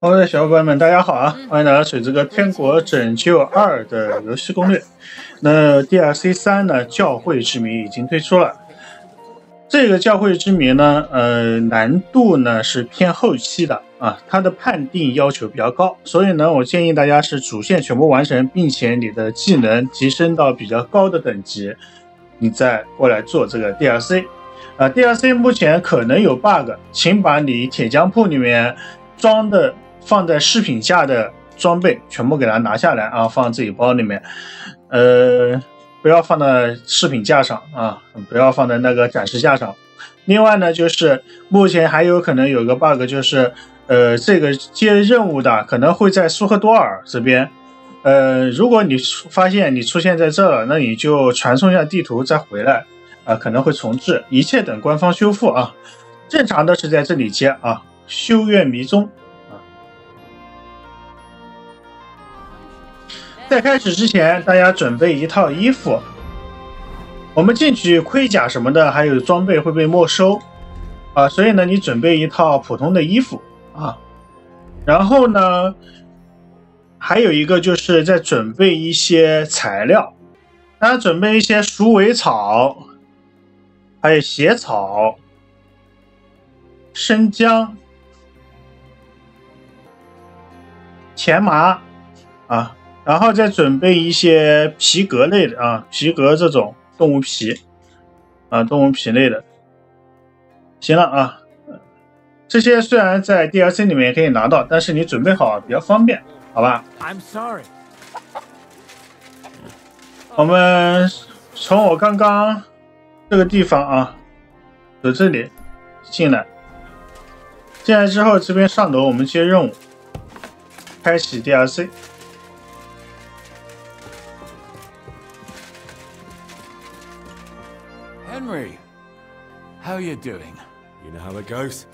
各位小伙伴们，大家好啊！欢迎来到水这个《天国拯救2》的游戏攻略。那 DLC 3呢，教会之谜已经推出了。这个教会之谜呢，难度呢是偏后期的啊，它的判定要求比较高，所以呢，我建议大家是主线全部完成，并且你的技能提升到比较高的等级，你再过来做这个 DLC。DLC 目前可能有 bug， 请把你铁匠铺里面装的放在饰品架的装备全部给它拿下来啊，放自己包里面，不要放在饰品架上啊，不要放在那个展示架上。另外呢，就是目前还有可能有个 bug， 就是这个接任务的可能会在苏赫多尔这边，如果你发现你出现在这了，那你就传送一下地图再回来啊，可能会重置，一切等官方修复啊。正常的是在这里接啊，修院迷踪。在开始之前，大家准备一套衣服。我们进去盔甲什么的，还有装备会被没收啊，所以呢，你准备一套普通的衣服啊。然后呢，还有一个就是在准备一些材料，大家准备一些鼠尾草，还有血草、生姜、甜麻啊。然后再准备一些皮革类的啊，皮革这种动物皮啊，动物皮类的。行了啊，这些虽然在 DLC 里面也可以拿到，但是你准备好比较方便，好吧？ I'm sorry。我们从我刚刚这个地方啊，走这里进来，进来之后这边上楼我们接任务，开启 DLC。Henry, how are you doing? You know how it goes.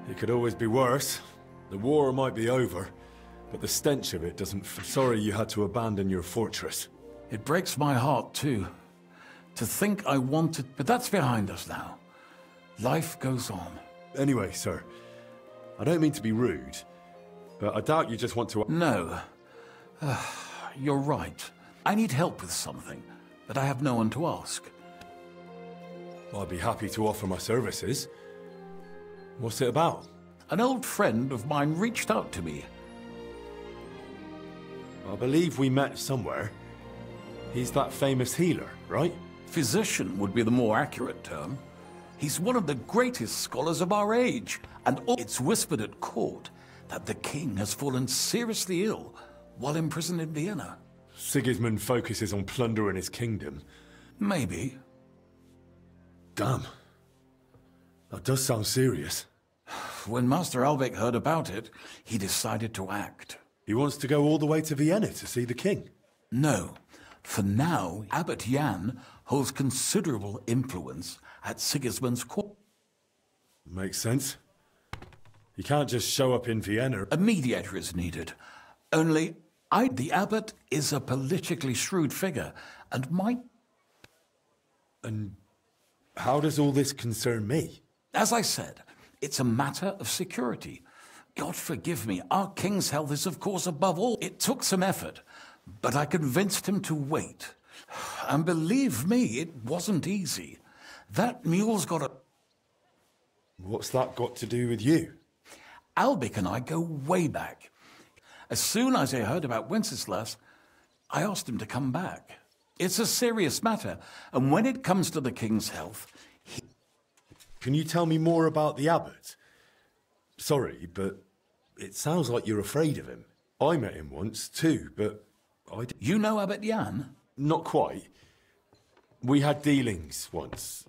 It could always be worse. The war might be over, but the stench of it doesn't... Sorry you had to abandon your fortress. It breaks my heart, too. To think I wanted... But that's behind us now. Life goes on. Anyway, sir, I don't mean to be rude, but I doubt you just want to... No. You're right. I need help with something, but I have no one to ask. I'd be happy to offer my services. What's it about? An old friend of mine reached out to me. I believe we met somewhere. He's that famous healer, right? Physician would be the more accurate term. He's one of the greatest scholars of our age, and it's whispered at court that the king has fallen seriously ill while imprisoned in Vienna. Sigismund focuses on plundering his kingdom. Maybe. Damn. That does sound serious. When Master Albeck heard about it, he decided to act. He wants to go all the way to Vienna to see the king? No. For now, Abbot Jan holds considerable influence at Sigismund's court. Makes sense. You can't just show up in Vienna. A mediator is needed. Only, the abbot is a politically shrewd figure, and might... And how does all this concern me? As I said, it's a matter of security. God forgive me, our king's health is of course above all. It took some effort, but I convinced him to wait. And believe me, it wasn't easy. That mule's got a... What's that got to do with you? Albic and I go way back. As soon as I heard about Wenceslas, I asked him to come back. It's a serious matter, and when it comes to the king's health, Can you tell me more about the abbot? Sorry, but it sounds like you're afraid of him. I met him once, too, but I... You know Abbot Jan? Not quite. We had dealings once.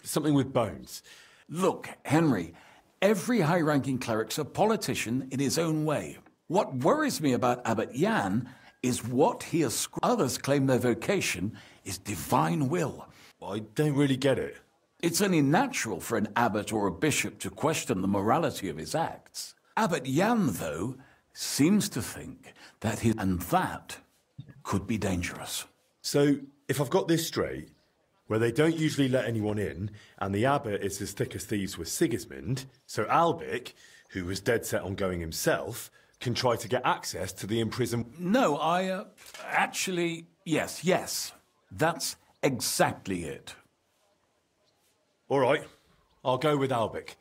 Something with bones. Look, Henry, every high-ranking cleric's a politician in his own way. What worries me about Abbot Jan is what he ascribes. Others claim their vocation is divine will. I don't really get it. It's only natural for an abbot or a bishop to question the morality of his acts. Abbot Jan, though, seems to think that and that could be dangerous. So, if I've got this straight, where they don't usually let anyone in, and the abbot is as thick as thieves with Sigismund, so Albic, who was dead set on going himself, can try to get access to the imprisoned... No, actually, yes. That's exactly it. All right, I'll go with Albic.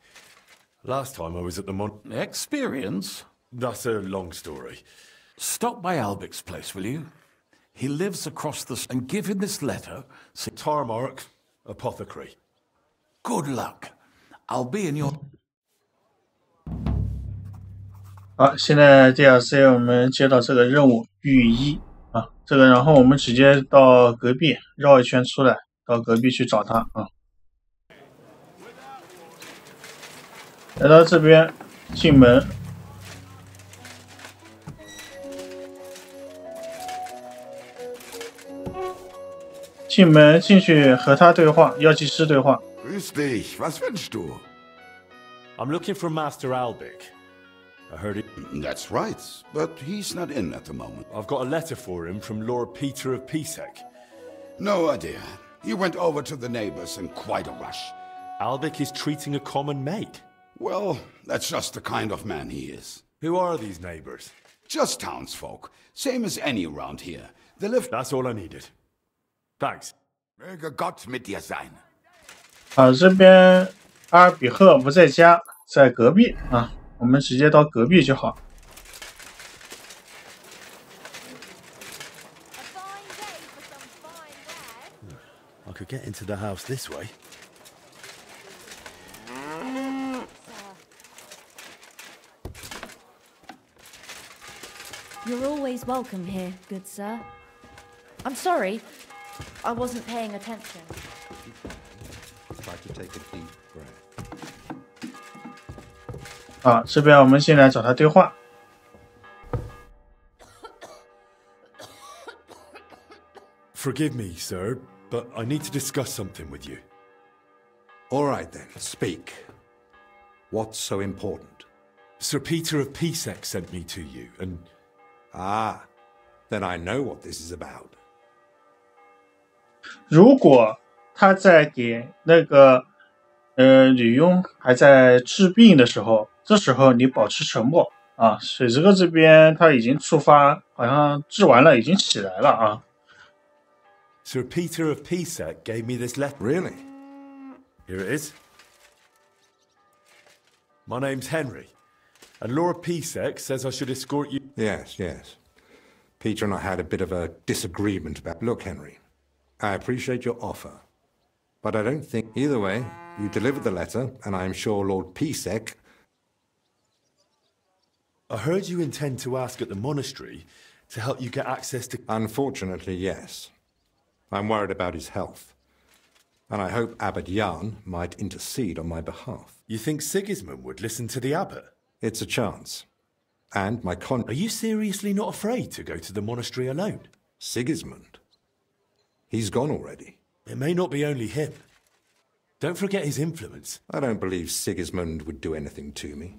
Last time I was at the Experience? That's a long story. Stop by Albic's place, will you? He lives across the... And give him this letter. Tarmark, apothecary. Good luck. I'll be in your... 好，现在 DLC 我们接到这个任务御医啊，这个然后我们直接到隔壁绕一圈出来，到隔壁去找他啊。来到这边进门，进去和他对话，药剂师对话。Grüß dich, was wünschst du? I'm looking for Master Albic. I heard it. That's right, but he's not in at the moment. I've got a letter for him from Lord Peter of Pisek. No idea. He went over to the neighbors in quite a rush. Albic is treating a common mate. Well, that's just the kind of man he is. Who are these neighbors? Just townsfolk, same as any around here. They live... That's all I needed. Thanks. Möge Gott mit dir sein. 啊，这边阿尔比赫不在家，在隔壁啊，我们直接到隔壁就好。I could get into the house this way. You're always welcome here, good sir. I'm sorry, I wasn't paying attention. Try to take a deep breath. 啊，这边我们先来找他对话。Forgive me, sir, but I need to discuss something with you. All right then, speak. What's so important? Sir Peter of Pisek sent me to you, and... Ah, then I know what this is about. 如果他在给那个女佣还在治病的时候，这时候你保持沉默啊。水之哥这边他已经触发，好像治完了，已经起来了啊。Sir Peter of Pisek gave me this letter. Really? Here it is. My name's Henry, and Lord Pisek says I should escort you... Yes. Peter and I had a bit of a disagreement about... Look, Henry, I appreciate your offer, but I don't think... Either way, you delivered the letter, and I am sure Lord Pisek... I heard you intend to ask at the monastery to help you get access to... Unfortunately, yes. I'm worried about his health, and I hope Abbot Jan might intercede on my behalf. You think Sigismund would listen to the abbot? It's a chance. And my Are you seriously not afraid to go to the monastery alone? Sigismund? He's gone already. It may not be only him. Don't forget his influence. I don't believe Sigismund would do anything to me.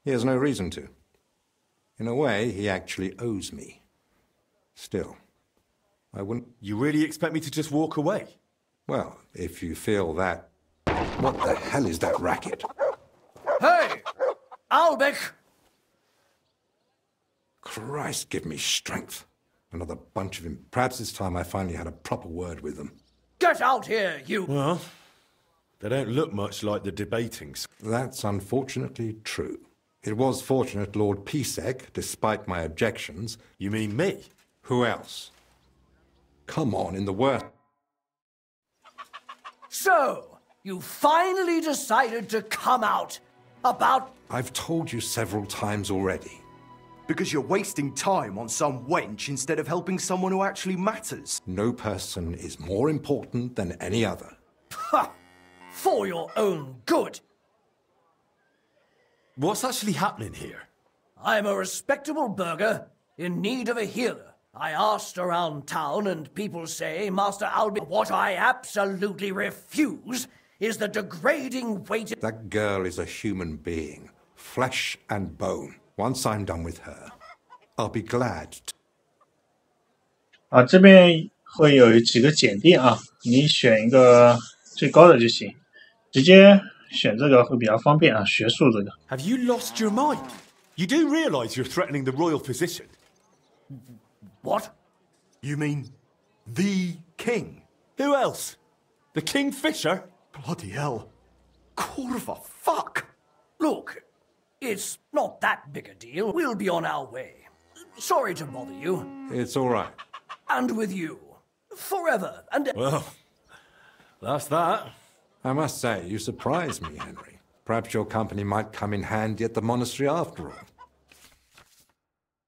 He has no reason to. In a way, he actually owes me. Still, I wouldn't... You really expect me to just walk away? Well, if you feel that... What the hell is that racket? Hey! Albic! Christ, give me strength. Another bunch of him. Perhaps this time I finally had a proper word with them. Get out here, you... Well, they don't look much like the debating... That's unfortunately true. It was fortunate Lord Pisek, despite my objections... You mean me? Who else? Come on, in the worst... So, you finally decided to come out about... I've told you several times already. Because you're wasting time on some wench instead of helping someone who actually matters. No person is more important than any other. Ha! For your own good. What's actually happening here? I'm a respectable burgher in need of a healer. I asked around town and people say Master Albic... What I absolutely refuse is the degrading weight... That girl is a human being, flesh and bone. Once I'm done with her, I'll be glad to... 啊，这边会有几个检定啊，你选一个最高的就行，直接选这个会比较方便啊，学术这个。Have you lost your mind? You do realize you're threatening the royal physician? What? You mean the king? Who else? The Kingfisher? Bloody hell. Corva, fuck! Look, it's not that big a deal. We'll be on our way. Sorry to bother you. It's all right. And with you. Forever and... Well, that's that. I must say, you surprise me, Henry. Perhaps your company might come in handy at the monastery after all.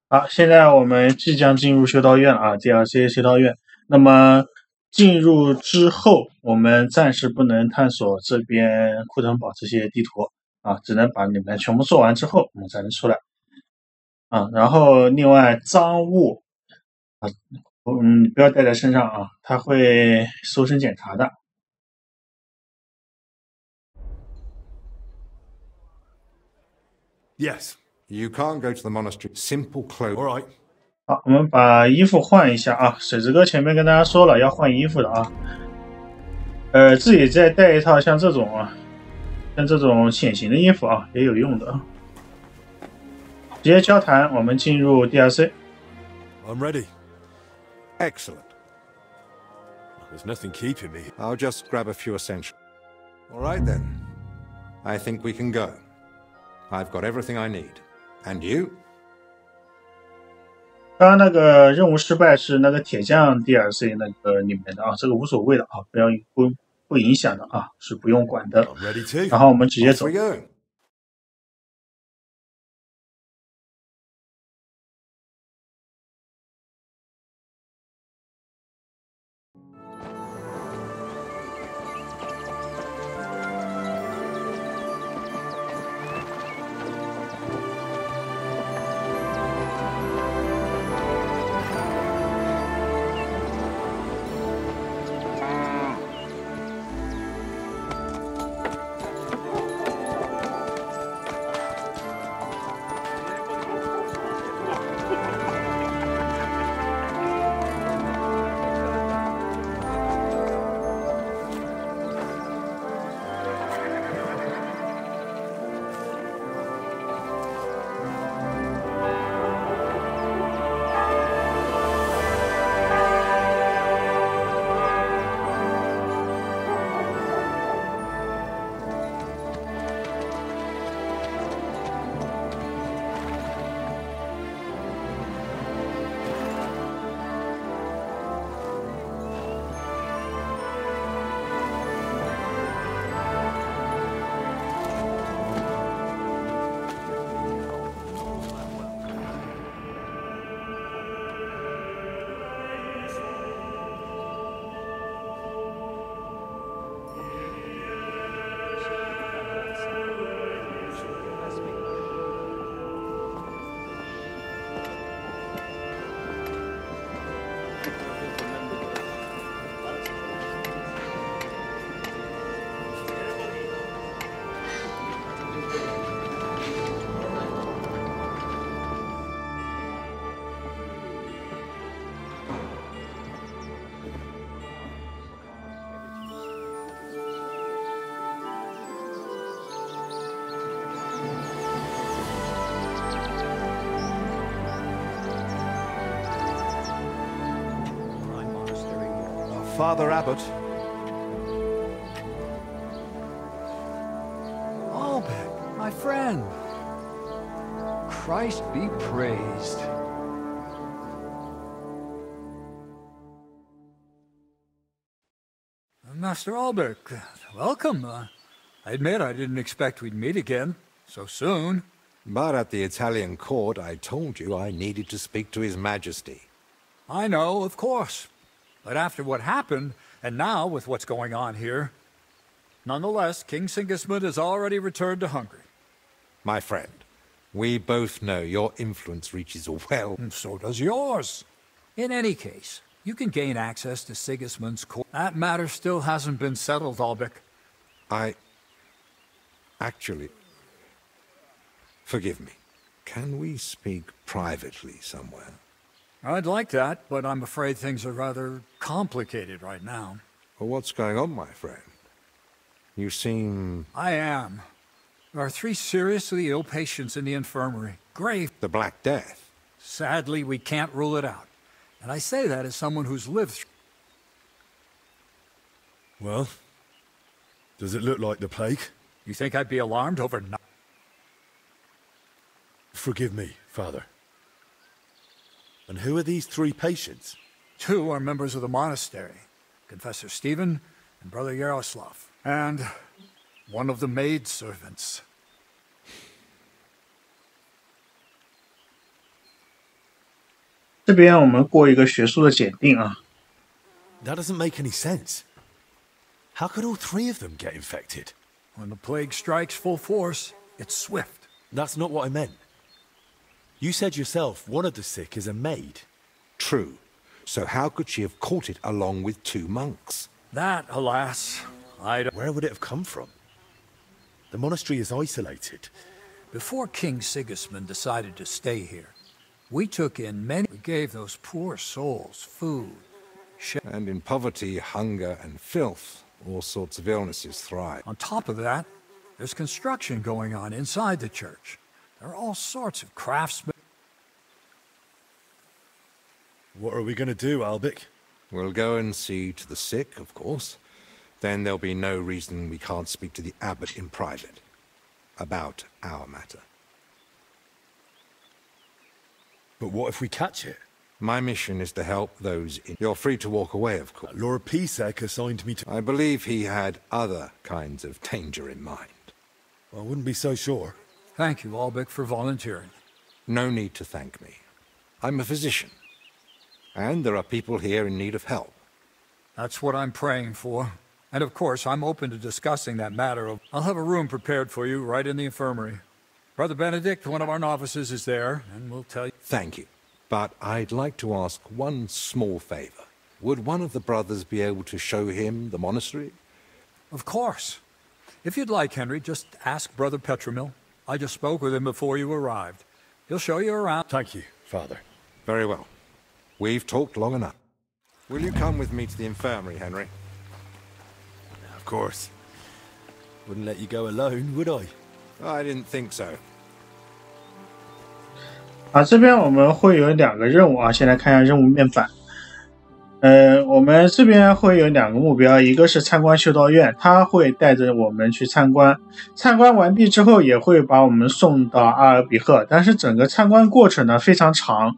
好，现在我们即将进入修道院啊 ，DLC 修道院。那么进入之后，我们暂时不能探索这边库腾堡这些地图啊，只能把你们全部做完之后，我们才能出来啊。然后另外赃物啊，不要带在身上啊，它会搜身检查的。Yes. You can't go to the monastery. Simple clothes. All right. 好，我们把衣服换一下啊。水之哥前面跟大家说了要换衣服的啊。自己再带一套像这种啊，像这种显形的衣服啊，也有用的啊。直接交谈，我们进入 DLC。I'm ready. Excellent. There's nothing keeping me. I'll just grab a few essentials. All right then. I think we can go. I've got everything I need. And you? 刚刚那个任务失败是那个铁匠 DLC 那个里面的啊，这个无所谓的啊，不影响的啊，是不用管的。I'm ready too. 然后我们直接走。 Off we go. Father Abbot. Albert, my friend. Christ be praised. Master Albert, welcome. I admit I didn't expect we'd meet again so soon. But at the Italian court, I told you I needed to speak to His Majesty. I know, of course. But after what happened, and now with what's going on here, nonetheless, King Sigismund has already returned to Hungary. My friend, we both know your influence reaches well. And so does yours. In any case, you can gain access to Sigismund's court. That matter still hasn't been settled, Albrecht. Actually... Forgive me. Can we speak privately somewhere? I'd like that, but I'm afraid things are rather complicated right now. Well, what's going on, my friend? You seem... I am. There are 3 seriously ill patients in the infirmary. Grave. The Black Death? Sadly, we can't rule it out. And I say that as someone who's lived through... Well, does it look like the plague? You think I'd be alarmed over... Forgive me, Father. And who are these 3 patients? 2 are members of the monastery. Confessor Stephen and Brother Yaroslav. And one of the maidservants. 这边我们过一个学术的检定啊。 That doesn't make any sense. How could all 3 of them get infected? When the plague strikes full force, it's swift. That's not what I meant. You said yourself one of the sick is a maid. True. So how could she have caught it along with 2 monks? That, alas, I don't... Where would it have come from? The monastery is isolated. Before King Sigismund decided to stay here, we took in many... We gave those poor souls food. And in poverty, hunger, and filth, all sorts of illnesses thrive. On top of that, there's construction going on inside the church. There are all sorts of craftsmen. What are we going to do, Albic? We'll go and see to the sick, of course. Then there'll be no reason we can't speak to the abbot in private about our matter. But what if we catch it? My mission is to help those in... You're free to walk away, of course. Lord Pisek assigned me to... I believe he had other kinds of danger in mind. I wouldn't be so sure. Thank you, Albic, for volunteering. No need to thank me. I'm a physician. And there are people here in need of help. That's what I'm praying for. And of course, I'm open to discussing that matter of... I'll have a room prepared for you right in the infirmary. Brother Benedict, one of our novices, is there, and we'll tell you... Thank you. But I'd like to ask one small favor. Would one of the brothers be able to show him the monastery? Of course. If you'd like, Henry, just ask Brother Petramil. I just spoke with him before you arrived. He'll show you around. Thank you, Father. Very well. We've talked long enough. Will you come with me to the infirmary, Henry? Of course. Wouldn't let you go alone, would I? I didn't think so. 这边我们会有2个任务啊，先来看一下任务面板。我们这边会有2个目标，一个是参观修道院，他会带着我们去参观，参观完毕之后也会把我们送到阿尔比赫，但是整个参观过程呢非常长，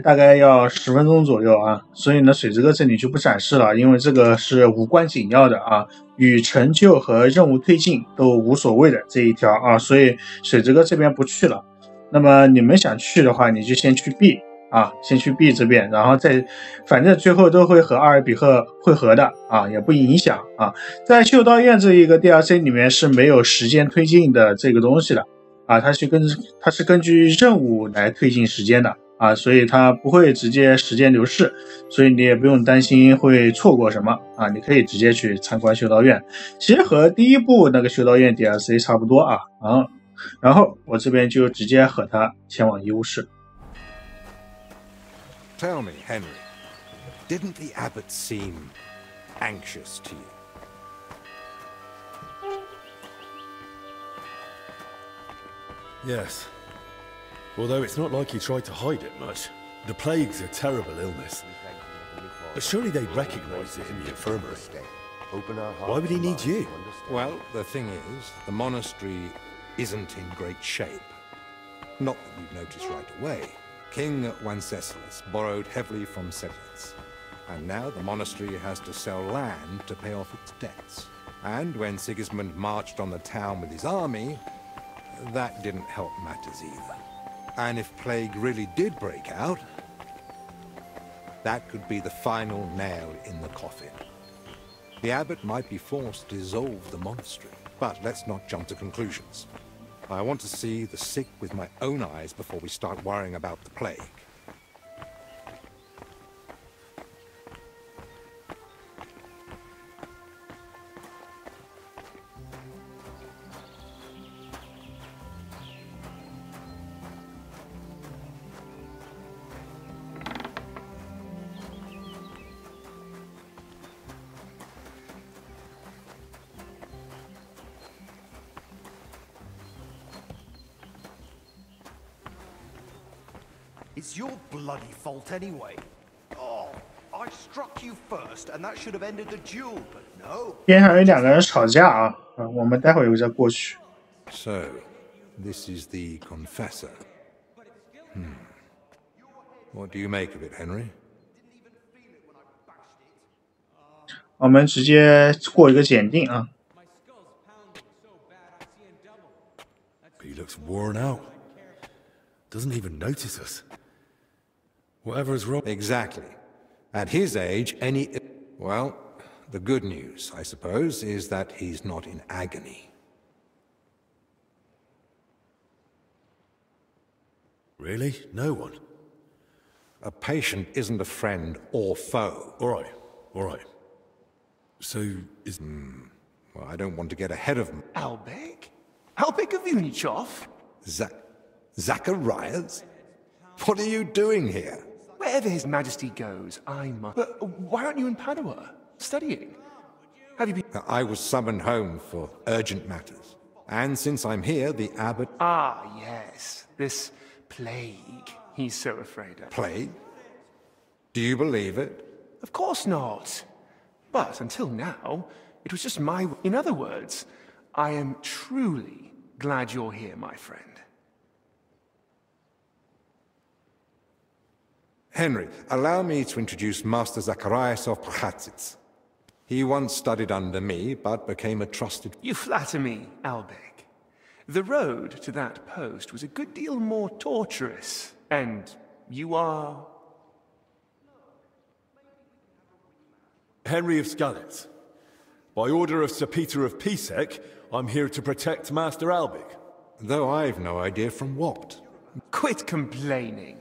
大概要10分钟左右啊，所以呢水之哥这里就不展示了，因为这个是无关紧要的啊，与成就和任务推进都无所谓的这一条啊，所以水之哥这边不去了。那么你们想去的话，你就先去 B 啊，先去 B 这边，然后再，反正最后都会和阿尔比赫汇合的啊，也不影响啊。在修道院这一个 DLC 里面是没有时间推进的这个东西的啊，它是根据任务来推进时间的啊，所以它不会直接时间流逝，所以你也不用担心会错过什么啊，你可以直接去参观修道院，其实和第一部那个修道院 DLC 差不多啊。然后我这边就直接和他前往医务室。Tell me, Henry, didn't the abbot seem anxious to you? Yes. Although it's not like he tried to hide it much. The plague's a terrible illness. But surely they'd recognize it in the infirmary. Why would he need you? Well, the thing is, the monastery isn't in great shape. Not that you'd notice right away. King Wenceslas borrowed heavily from settlers, and now the monastery has to sell land to pay off its debts. And when Sigismund marched on the town with his army, that didn't help matters either. And if plague really did break out, that could be the final nail in the coffin. The abbot might be forced to dissolve the monastery. But let's not jump to conclusions. I want to see the sick with my own eyes before we start worrying about the plague. It's your bloody fault anyway. Oh, I struck you first, and that should have ended the duel, but no. 边上有2个人吵架啊，我们待会儿又再过去。So, this is the confessor. What do you make of it, Henry? 我们直接过一个检定啊。He looks worn out. Doesn't even notice us. Whatever is wrong. Exactly. At his age, well, the good news, I suppose, is that he's not in agony. Really? No one? A patient isn't a friend or foe. All right. So, is... Well, I don't want to get ahead of him. Albek? Albek of Unichov? Zacharias? What are you doing here? Wherever His Majesty goes, I must... But why aren't you in Padua, studying? Have you been... I was summoned home for urgent matters. And since I'm here, the abbot... Ah, yes. This plague he's so afraid of. Plague? Do you believe it? Of course not. But until now, it was just my... In other words, I am truly glad you're here, my friend. Henry, allow me to introduce Master Zacharias of Prchatsitz. He once studied under me, but became a trusted... You flatter me, Albek. The road to that post was a good deal more torturous, and you are... Henry of Skalitz. By order of Sir Peter of Pisek, I'm here to protect Master Albek. Though I've no idea from what. Quit complaining.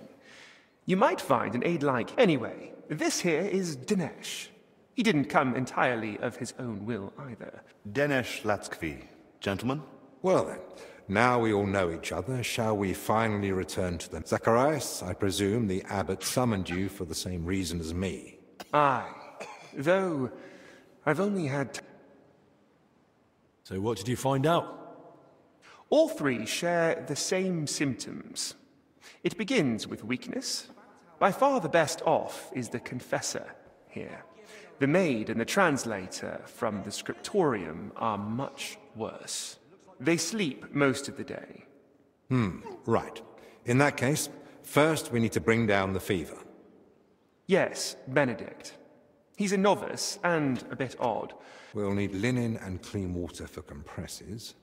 You might find an aide like... Anyway, this here is Dinesh. He didn't come entirely of his own will either. Dinesh Latskvi. Gentlemen? Well then, now we all know each other, shall we finally return to them? Zacharias, I presume the abbot summoned you for the same reason as me. Aye. Though, I've only had... So what did you find out? All three share the same symptoms. It begins with weakness. By far the best off is the confessor here. The maid and the translator from the scriptorium are much worse. They sleep most of the day. Right. In that case, first we need to bring down the fever. Yes, Benedict. He's a novice and a bit odd. We'll need linen and clean water for compresses.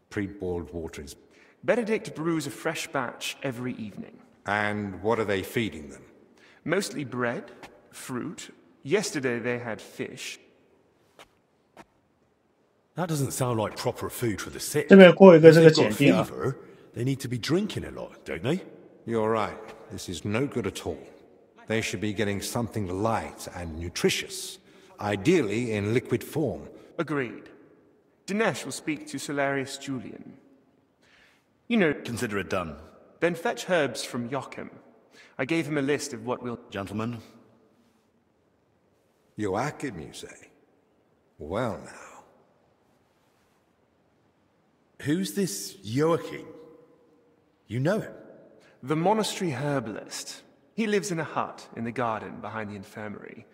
Pre-boiled water is... Benedict brews a fresh batch every evening. And what are they feeding them? Mostly bread, fruit. Yesterday they had fish. That doesn't sound like proper food for the sick. 这边过一个这个 If they've 检 got 定啊。 fever, they need to be drinking a lot, don't they? You're right. This is no good at all. They should be getting something light and nutritious, ideally in liquid form. Agreed. Dinesh will speak to Solarius Julian. You know... Consider it done. Then fetch herbs from Joachim. I gave him a list of what we'll... Gentlemen? Joachim, you say? Well now. Who's this Joachim? You know him? The monastery herbalist. He lives in a hut in the garden behind the infirmary.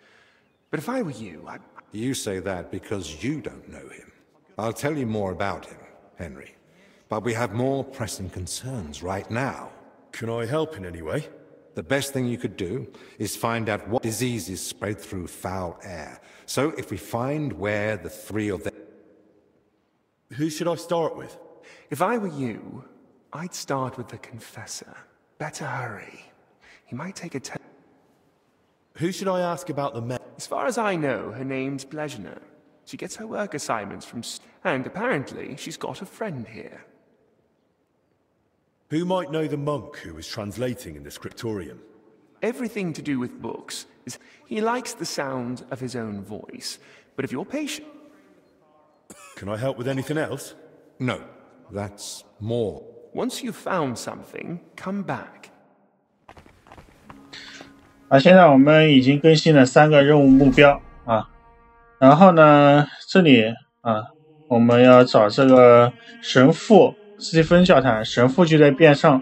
But if I were you, I'd... You say that because you don't know him. I'll tell you more about him, Henry. But we have more pressing concerns right now. Can I help in any way? The best thing you could do is find out what diseases spread through foul air. So if we find where the three of them... Who should I start with? If I were you, I'd start with the confessor. Better hurry. He might take a... Who should I ask about the men? As far as I know, her name's Blezhina. She gets her work assignments from... And apparently, she's got a friend here. Who might know the monk who was translating in the scriptorium? Everything to do with books is... He likes the sound of his own voice. But if you're patient... Can I help with anything else? No, that's more. Once you've found something, come back. 现在我们已经更新了3个任务目标啊。然后呢，这里我们要找这个神父斯蒂芬教堂，神父就在边上。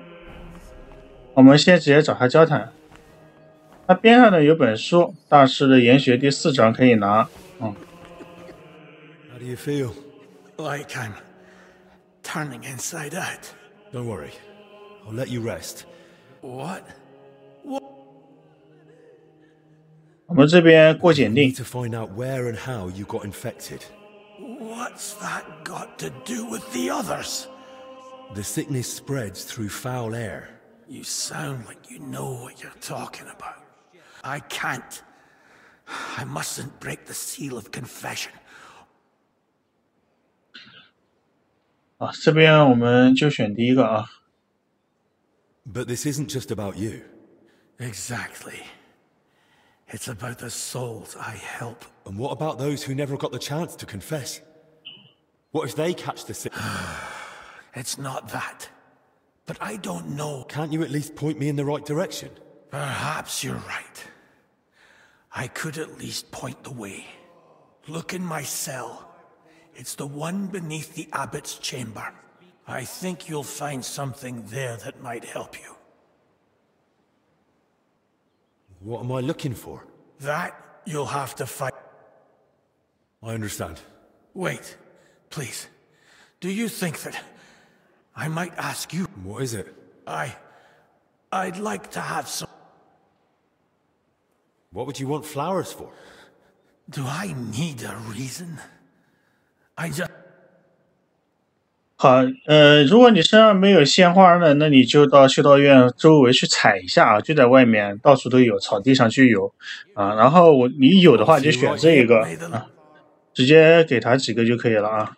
我们先直接找他交谈。他边上呢有本书《大师的研学》第4章可以拿。How do you feel? Like I'm turning inside out. Don't worry. I'll let you rest. What? 我们这边过检 You 定 need to find out where and how you got infected. What's that got to do with the others? The sickness spreads through foul air. You sound like you know what you're talking about. I can't. I mustn't break the seal of confession. 啊，这边我们就选第一个啊。But this isn't just about you. Exactly. It's about the souls I help. And what about those who never got the chance to confess? What if they catch the sick? It's not that. But I don't know. Can't you at least point me in the right direction? Perhaps you're right. I could at least point the way. Look in my cell. It's the one beneath the abbot's chamber. I think you'll find something there that might help you. What am I looking for? That you'll have to fight. I understand. Wait, please. Do you think that I might ask you? What is it? I'd like to have some... What would you want flowers for? Do I need a reason? I just... 好，如果你身上没有鲜花呢，那你就到修道院周围去采一下啊，就在外面到处都有，草地上就有啊。然后你有的话就选这一个啊，直接给他几个就可以了啊，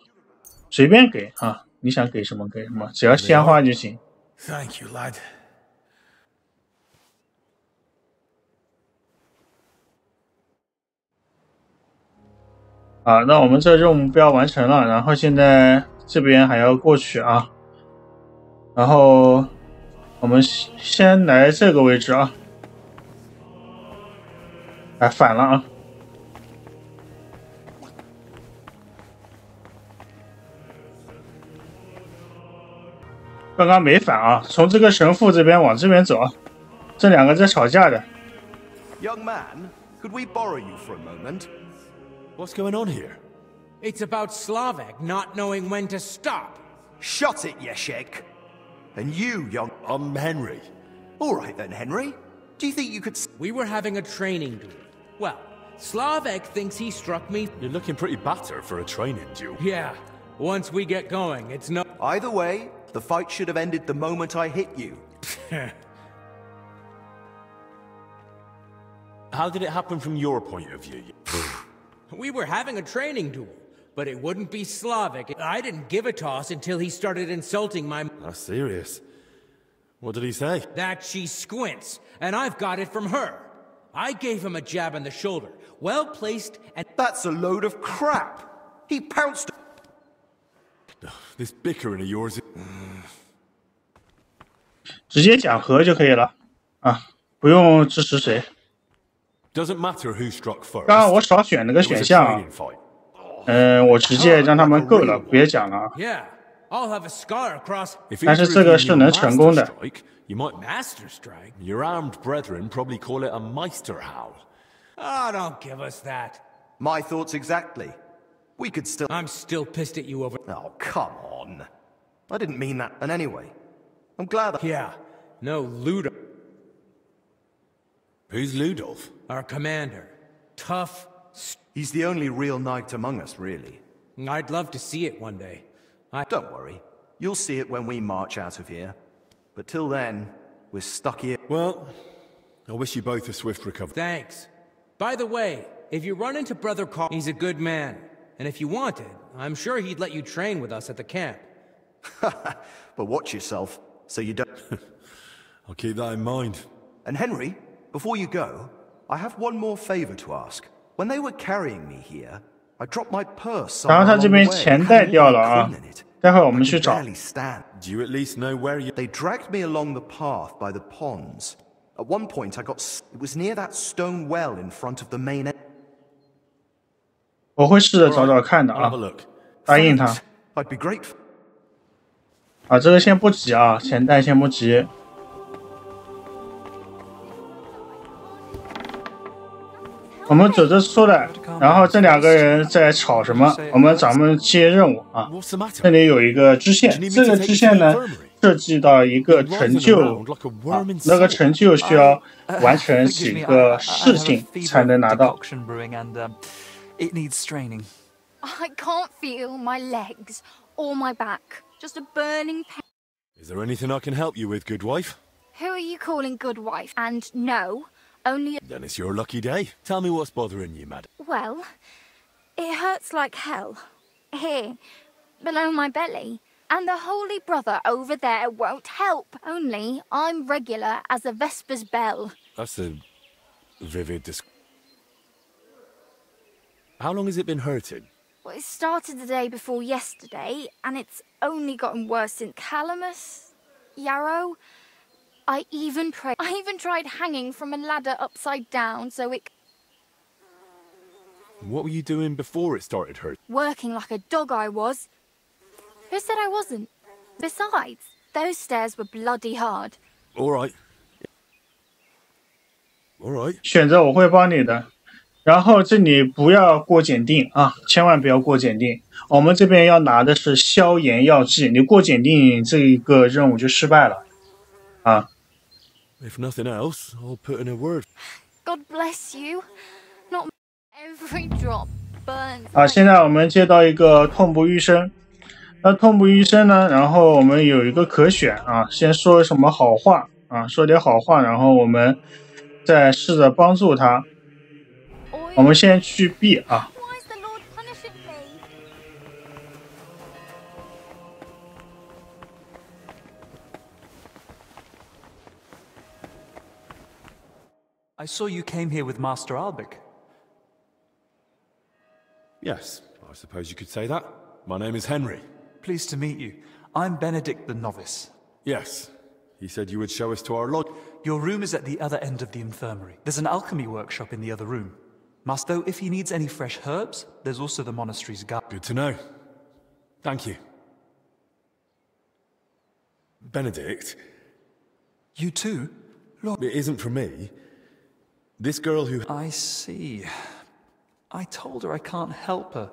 随便给啊，你想给什么给什么，只要鲜花就行。Thank you, lad. 啊，那我们这任务目标完成了，然后现在这边还要过去啊，然后我们先来这个位置啊，哎，反了啊，刚刚没反啊，从这个神父这边往这边走啊，这两个在吵架的。Young man, could we borrow you for a moment? What's going on here? It's about Slavek not knowing when to stop. Shut it, Yeshek. And you, young... I'm Henry. All right then, Henry. Do you think you could... We were having a training duel. Well, Slavek thinks he struck me. You're looking pretty battered for a training duel. Yeah. Once we get going, it's no... Either way, the fight should have ended the moment I hit you. How did it happen from your point of view? We were having a training duel, but it wouldn't be Slavek. I didn't give a toss until he started insulting my... That's serious. What did he say? That she squints, and I've got it from her. I gave him a jab in the shoulder, well placed, and... That's a load of crap. He pounced... This bickering of yours... 直接讲和就可以了啊，不用支持谁。 Doesn't matter who struck first. 刚刚我少选了个选项啊，我直接让他们够了，别讲了啊。Yeah, I'll have a scar across. 但是这个是能成功的。 You might Master strike. Your armed brethren probably call it a Meister howl. Oh, don't give us that. My thoughts exactly. We could still... I'm still pissed at you over... Oh, come on. I didn't mean that. And anyway, I'm glad that... Yeah, no Ludolf. Who's Ludolf? Our commander. Tough. He's the only real knight among us, really. I'd love to see it one day. Don't worry. You'll see it when we march out of here. But till then, we're stuck here. Well, I wish you both a swift recovery. Thanks. By the way, if you run into Brother Carl, he's a good man. And if you wanted, I'm sure he'd let you train with us at the camp. But watch yourself, so you don't... I'll keep that in mind. And Henry, before you go, I have one more favor to ask. When they were carrying me here, I dropped my purse 然后 somewhere 他这 along 边 the way. 钱袋掉了啊，待会儿我们 I 去 could 找。 barely stand. Do you at least know where you... They dragged me along the path by the ponds. At one point, I got... It was near that stone well in front of the main... 我会试着找找看的啊，答应他。 I'd be grateful. 啊，这个先不急啊，钱袋先不急。我们走着出来，然后这两个人在吵什么？咱们接任务啊。这里有一个支线，这个支线呢涉及到一个成就啊，那个成就需要完成几个事情才能拿到。I can't feel my legs or my back. Just a burning pain. Is there anything I can help you with, good wife? Who are you calling good wife? And no, only... Then it's your lucky day. Tell me what's bothering you, madam. Well, it hurts like hell. Here, below my belly. And the Holy Brother over there won't help. Only I'm regular as a Vesper's bell. That's a vivid How long has it been hurting? Well, it started the day before yesterday, and it's only gotten worse since Calamus, Yarrow. I even tried hanging from a ladder upside down so it... What were you doing before it started hurting? Working like a dog I was. Who said I wasn't? Besides, those stairs were bloody hard. All right. All right. 选择我会帮你的。然后这里不要过检定啊，千万不要过检定。我们这边要拿的是消炎药剂，你过检定这一个任务就失败了啊。If nothing else, I'll put in a word. God bless you. Not every drop burns. 啊，现在我们接到一个痛不欲生。那痛不欲生呢？然后我们有一个可选啊，先说什么好话啊，说点好话，然后我们再试着帮助他。我们先去 B 啊。I saw you came here with Master Albic. Yes, I suppose you could say that. My name is Henry. Pleased to meet you. I'm Benedict the Novice. Yes, he said you would show us to our lodge. Your room is at the other end of the infirmary. There's an alchemy workshop in the other room. Master, if he needs any fresh herbs, there's also the monastery's garden. Good to know. Thank you. Benedict. You too? Lord... It isn't for me. This girl who... I see. I told her I can't help her.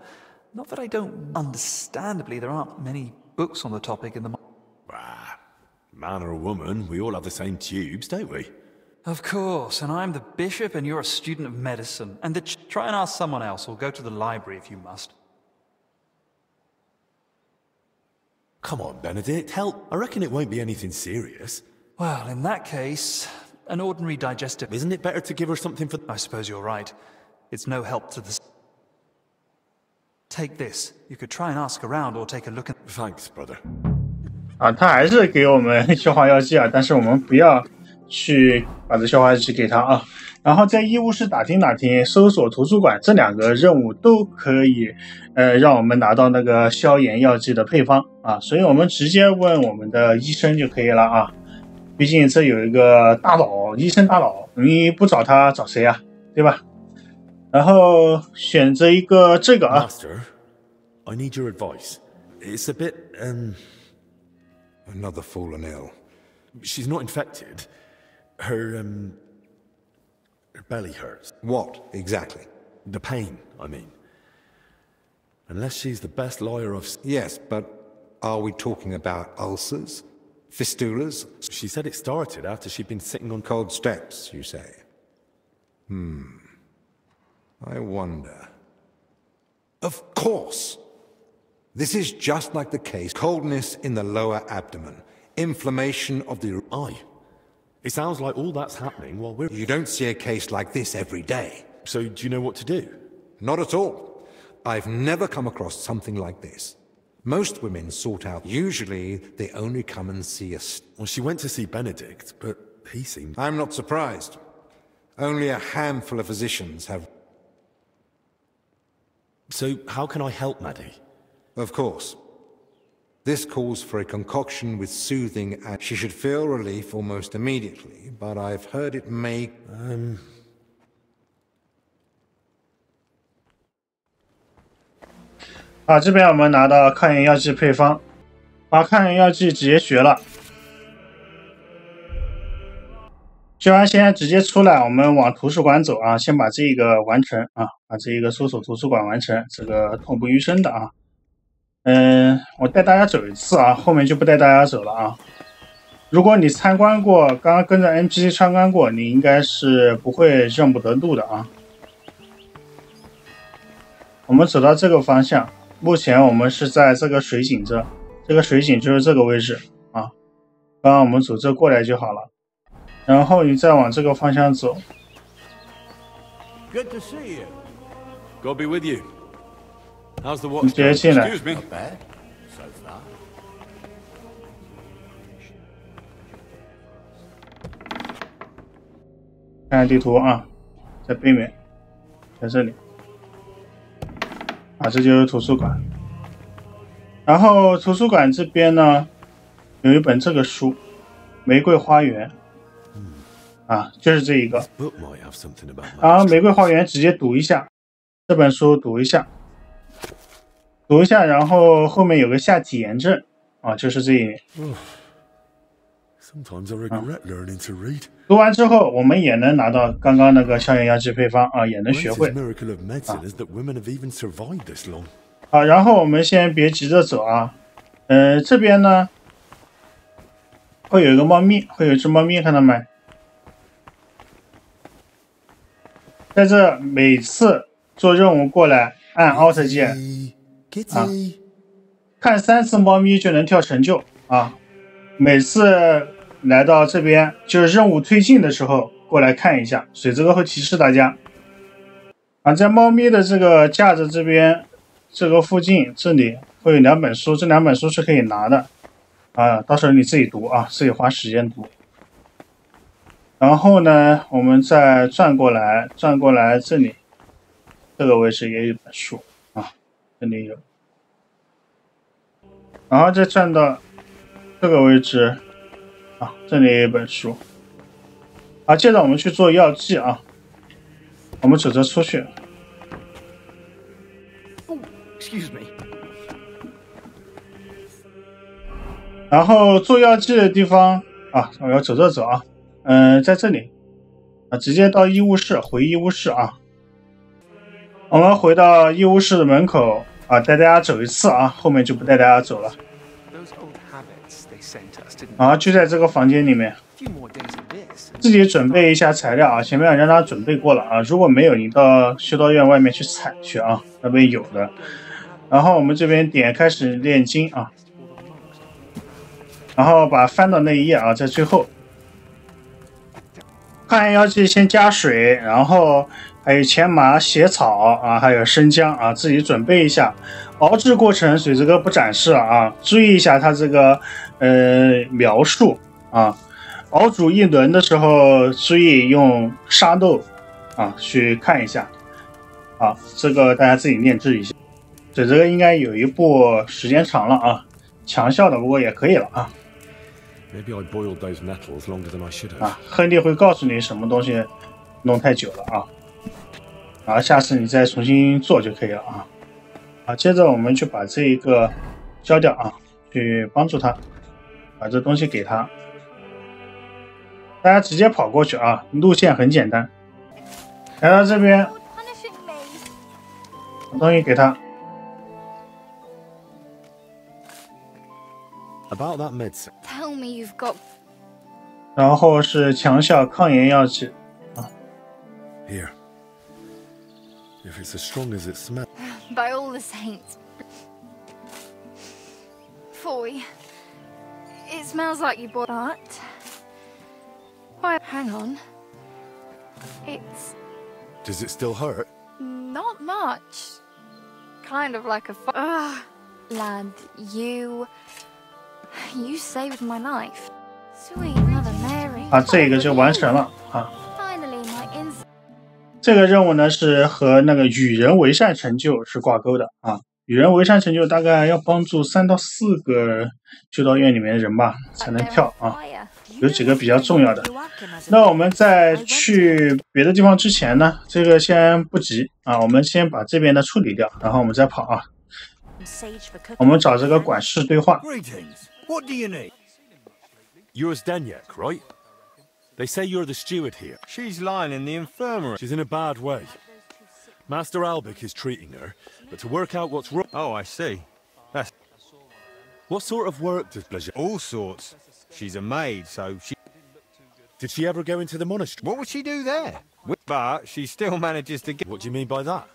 Not that I don't... Understandably, there aren't many books on the topic in the... Man or woman, we all have the same tubes, don't we? Of course, and I'm the bishop and you're a student of medicine. And try and ask someone else, or go to the library if you must. Come on, Benedict, help. I reckon it won't be anything serious. Well, in that case, an ordinary digestive... Isn't it better to give her something for... I suppose you're right. It's no help to the... Take this. You could try and ask around or take a look at... Thanks, brother. 啊，他还是给我们消化药剂啊，但是我们不要去把这消化药剂给他啊。然后在医务室打听打听，搜索图书馆，这两个任务都可以让我们拿到那个消炎药剂的配方啊，所以我们直接问我们的医生就可以了啊。毕竟这有一个大佬，医生大佬，你不找他找谁啊？对吧？然后选择一个这个啊。Master, I need your advice. It's a bit Another fallen ill. She's not infected. Her belly hurts. What, exactly? The pain, I mean. Unless she's the best liar I've... Yes, but are we talking about ulcers? Fistulas? She said it started after she'd been sitting on... Cold steps, you say? I wonder. Of course! This is just like the case. Coldness in the lower abdomen. Inflammation of the eye. It sounds like all that's happening while we're... You don't see a case like this every day. So do you know what to do? Not at all. I've never come across something like this. Most women sort out. Usually, they only come and see us. Well, she went to see Benedict, but he seemed... I'm not surprised. Only a handful of physicians have... So how can I help Maddie? Of course. This calls for a concoction with soothing and she should feel relief almost immediately, but I've heard it may...好，这边我们拿到抗炎药剂配方，把抗炎药剂直接学了。学完现在直接出来，我们往图书馆走啊，先把这个完成啊，把这一个搜索图书馆完成，这个痛不欲生的啊。我带大家走一次啊，后面就不带大家走了啊。如果你参观过，刚刚跟着 NPC 参观过，你应该是不会认不得路的啊。我们走到这个方向，目前我们是在这个水井这，这个水井就是这个位置啊。刚刚我们走这过来就好了。然后你再往这个方向走。Good to see you. God be with you. How's the 你 watch? 直接进来。 Excuse me. Not bad. So far. 看看地图啊，在背面，在这里。啊，这就是图书馆。然后图书馆这边呢，有一本这个书，《玫瑰花园》。啊，就是这一个。然后《玫瑰花园》直接读一下，这本书读一下，然后后面有个下体炎症啊，就是这一年。读完之后，我们也能拿到刚刚那个消炎药剂配方啊，也能学会。好，然后我们先别急着走啊，这边呢会有一个猫咪，会有一只猫咪，看到没？在这每次做任务过来按 Alt 键啊，看3次猫咪就能跳成就啊。每次来到这边就是任务推进的时候过来看一下，水这个会提示大家啊，在猫咪的这个架子这边这个附近这里会有2本书，这2本书是可以拿的啊，到时候你自己读啊，自己花时间读。然后呢，我们再转过来这里，这个位置也有一本书啊，这里有。然后再转到这个位置啊，这里也有一本书。好，接着我们去做药剂啊，我们走着出去。Excuse me. 然后做药剂的地方啊，我要走着走啊。在这里啊，直接到医务室，回医务室啊。我们回到医务室的门口啊，带大家走一次啊，后面就不带大家走了。啊，就在这个房间里面，自己准备一下材料啊，前面让他准备过了啊，如果没有，你到修道院外面去采去啊，那边有的。然后我们这边点开始炼金啊，然后翻到那一页啊，在最后。抗炎药剂先加水，然后还有前麻、血草啊，还有生姜啊，自己准备一下。熬制过程水这个不展示了啊，注意一下它这个描述啊。熬煮1轮的时候，注意用沙豆啊去看一下啊，这个大家自己念制一下。水这个应该有一步时间长了啊，强效的不过也可以了啊。Maybe I boiled those metals longer than I should have. 啊，亨利会告诉你什么东西弄太久了啊，然后下次你再重新做就可以了啊。好，接着我们就把这一个交掉啊，去帮助他，把这东西给他。大家直接跑过去啊，路线很简单。来到这边，把东西给他。About that medicine. Tell me you've got. 然后是强效抗炎药剂啊。Here. If it's as strong as it smells. By all the saints. Foy. It smells like you bought that. Why, hang on. It's. Does it still hurt? Not much. Kind of like a. Lad, you saved my life. Sweet Mother Mary. 啊，这个就完成了啊。Finally, my instinct. 这个任务呢是和那个与人为善成就是挂钩的啊。与人为善成就大概要帮助3到4个修道院里面的人吧才能跳啊，有几个比较重要的。那我们在去别的地方之前呢，这个先不急啊，我们先把这边的处理掉，然后我们再跑啊。我们找这个管事对话。 Greetings. What do you need? You're Zdeněk, right? They say you're the steward here. She's lying in the infirmary. She's in a bad way. Master Albic is treating her, but to work out what's wrong... Oh, I see. That's... What sort of work does Blažená... All sorts. She's a maid, so she... Did she ever go into the monastery? What would she do there? But she still manages to get... What do you mean by that?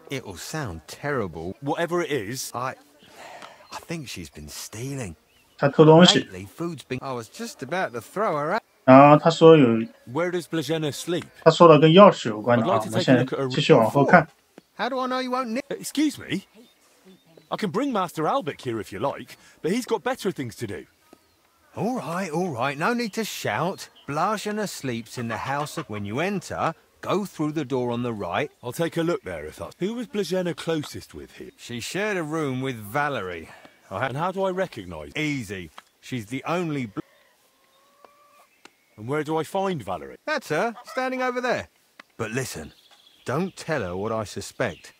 It'll sound terrible. Whatever it is... I think she's been stealing. 他偷东西。 Lately, food's been... I was just about to throw her out. 然后他说有， Where does Blažená sleep? 他说了跟钥匙有关的啊。我们现在继续往后看。 How do I know you won't need... Excuse me? I can bring Master Albic here if you like, but he's got better things to do. All right. No need to shout. Blažená sleeps in the house. When you enter, go through the door on the right. I'll take a look there if that's... Who was Blažená closest with here? She shared a room with Valerie. And how do I recognise? Easy. She's the only... And where do I find Valerie? That's her, standing over there. But listen, don't tell her what I suspect.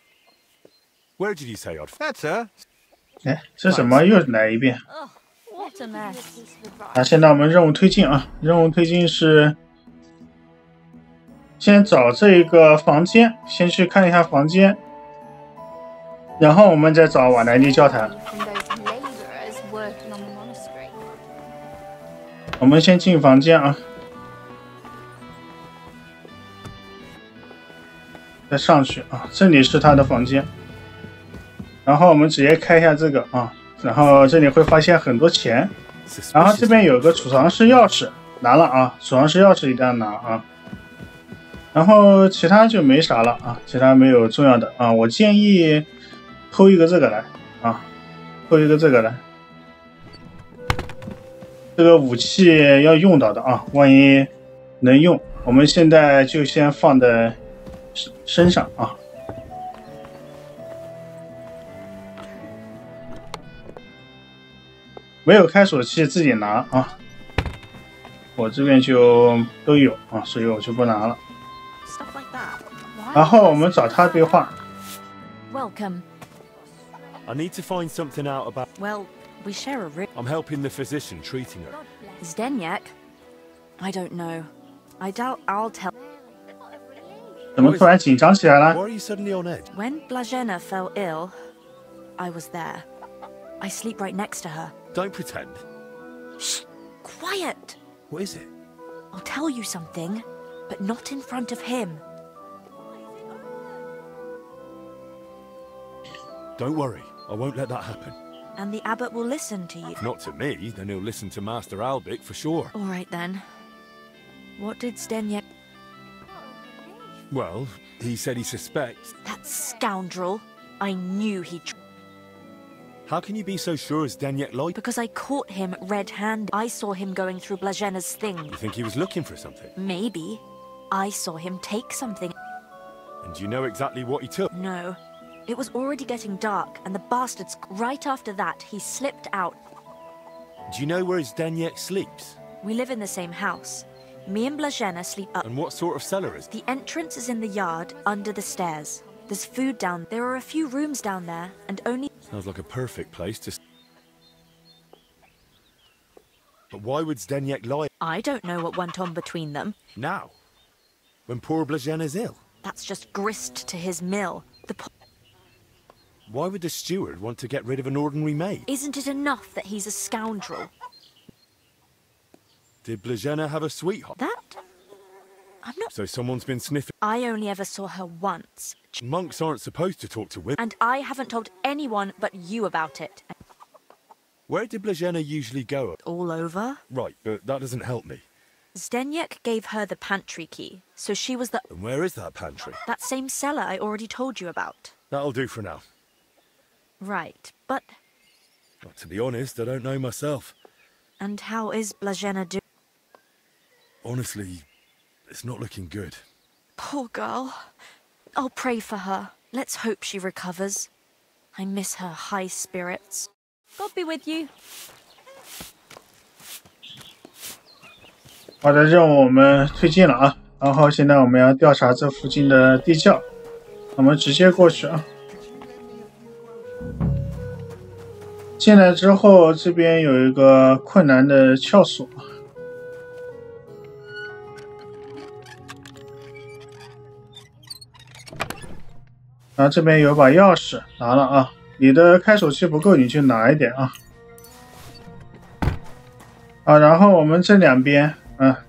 Where did you say I'd... That's her. 哎，这什么又来一遍？ What a mess. 啊，现在我们任务推进啊，任务推进是先找这个房间，先去看一下房间，然后我们再找瓦莱蒂教堂。我们先进房间啊，再上去啊，这里是他的房间。然后我们直接开一下这个啊，然后这里会发现很多钱，然后这边有个储藏室钥匙，拿了啊，储藏室钥匙一定要拿啊。然后其他就没啥了啊，其他没有重要的啊。我建议偷一个这个来啊，偷一个这个来。这个武器要用到的啊，万一能用，我们现在就先放在身上啊。没有开锁器自己拿啊，我这边就都有啊，所以我就不拿了。然后我们找他对话。Welcome. I need to find something out about... Well, we share a room. I'm helping the physician treating her. Zdenyak? I don't know. I doubt I'll tell. 怎么突然紧张起来了？ Why are you suddenly on edge? When Blažená fell ill, I was there. I sleep right next to her. Don't pretend. Shh! Quiet! What is it? I'll tell you something, but not in front of him. Don't worry, I won't let that happen. And the abbot will listen to you. If not to me, then he'll listen to Master Albic for sure. All right then. What did Zdenyak... Well, he said he suspects... That scoundrel! I knew he'd... How can you be so sure Zdenyak lied? Because I caught him red-handed. I saw him going through Blažená's things. You think he was looking for something? Maybe. I saw him take something. And do you know exactly what he took? No. It was already getting dark, and the bastards... Right after that, he slipped out. Do you know where Zdenyak sleeps? We live in the same house. Me and Blažená sleep up. And what sort of cellar is it? The entrance is in the yard, under the stairs. There's food down. There are a few rooms down there, and only... Sounds like a perfect place to... But why would Zdenyak lie? I don't know what went on between them. Now? When poor Blažená's ill? That's just grist to his mill. Why would the steward want to get rid of an ordinary maid? Isn't it enough that he's a scoundrel? Did Blažená have a sweetheart? That? I'm not... So someone's been sniffing... I only ever saw her once. Monks aren't supposed to talk to women. And I haven't told anyone but you about it. Where did Blažená usually go? All over. Right, but that doesn't help me. Zdenyak gave her the pantry key, so she was the... And where is that pantry? That same cellar I already told you about. That'll do for now. Right, but... Well, to be honest, I don't know myself. And how is Blažená doing? Honestly, it's not looking good. Poor girl. I'll pray for her. Let's hope she recovers. I miss her high spirits. God be with you. 好的，任务我们推进了啊，然后现在我们要调查这附近的地窖，我们直接过去啊。进来之后，这边有一个困难的撬锁。然后这边有把钥匙拿了啊，你的开锁器不够你就拿一点啊。啊，然后我们这两边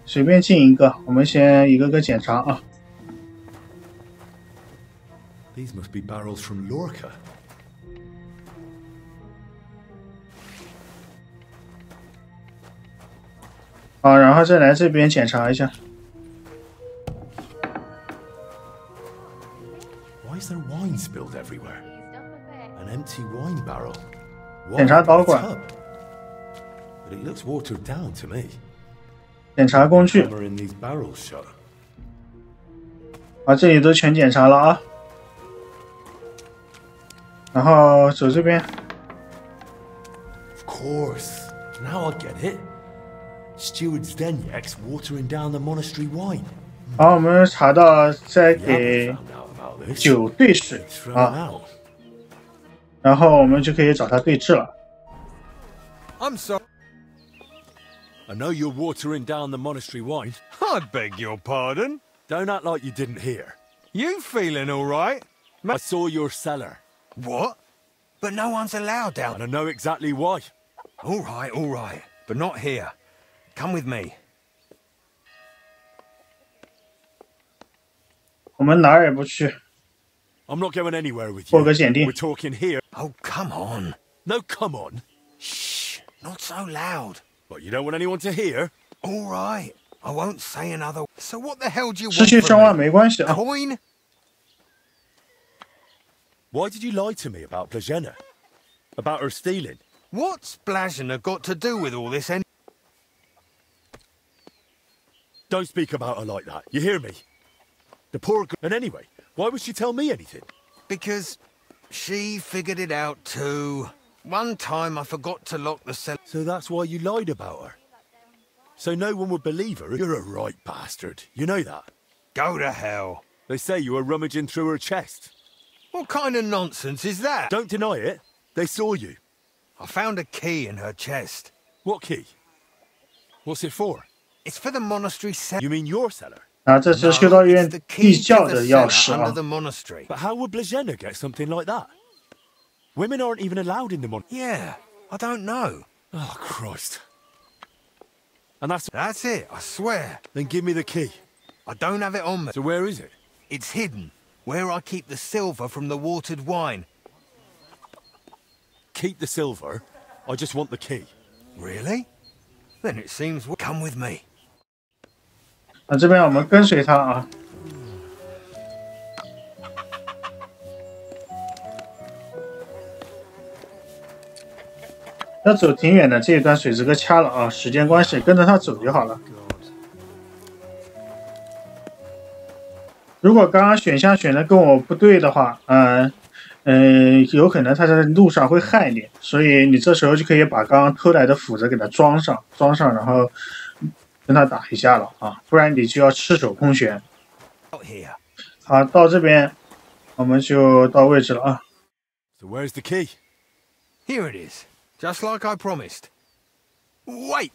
随便进一个，我们先一个个检查啊。These must be barrels from Lorca. 好，然后再来这边检查一下。Why is there wine spilled everywhere? An empty wine barrel. 检查导管。But it looks watered down to me. 检查工具。好，这里都全检查了啊。然后走这边。Of course. Now I get it. Steward Zdenyek's watering down the monastery wine. 好，我们查到再给酒兑水啊，然后我们就可以找他对质了。I'm sorry. I know you're watering down the monastery wine. I beg your pardon. Don't act like you didn't hear. You feeling all right? I saw your cellar. What? But no one's allowed down. And I know exactly why. All right. But not here. Come with me. 我们哪儿也不去。I'm not going anywhere with you. 做个检定。 We're talking here. Oh, come on. No, come on. Shh. Not so loud. But you don't want anyone to hear? All right. I won't say another. So what the hell do you want 失去声望没关系啊。 Coin? Why did you lie to me about Blazhena? About her stealing? What's Blazhena got to do with all this? Don't speak about her like that. You hear me? The poor girl. And anyway, why would she tell me anything? Because she figured it out too. One time I forgot to lock the cellar. So that's why you lied about her? So no one would believe her? You're a right bastard. You know that? Go to hell. They say you were rummaging through her chest. What kind of nonsense is that? Don't deny it. They saw you. I found a key in her chest. What key? What's it for? It's for the monastery cellar. You mean your cellar? 啊，这是修道院地窖的钥匙啊。 But how would Blazhena get something like that? Women aren't even allowed in the monastery. Yeah, I don't know. Oh, Christ. And that's it, I swear. Then give me the key. I don't have it on me. So where is it? It's hidden, where I keep the silver from the watered wine. Keep the silver? I just want the key. Really? Then it seems we'll come with me. 啊，这边我们跟随他啊。要走挺远的，这一段水质哥掐了啊，时间关系，跟着他走就好了。如果刚刚选项选的跟我不对的话，有可能他在路上会害你，所以你这时候就可以把刚刚偷来的斧子给他装上，然后跟他打一下了啊，不然你就要赤手空拳。好，到这边我们就到位置了啊。So where's the key? Here it is, just like I promised. Wait!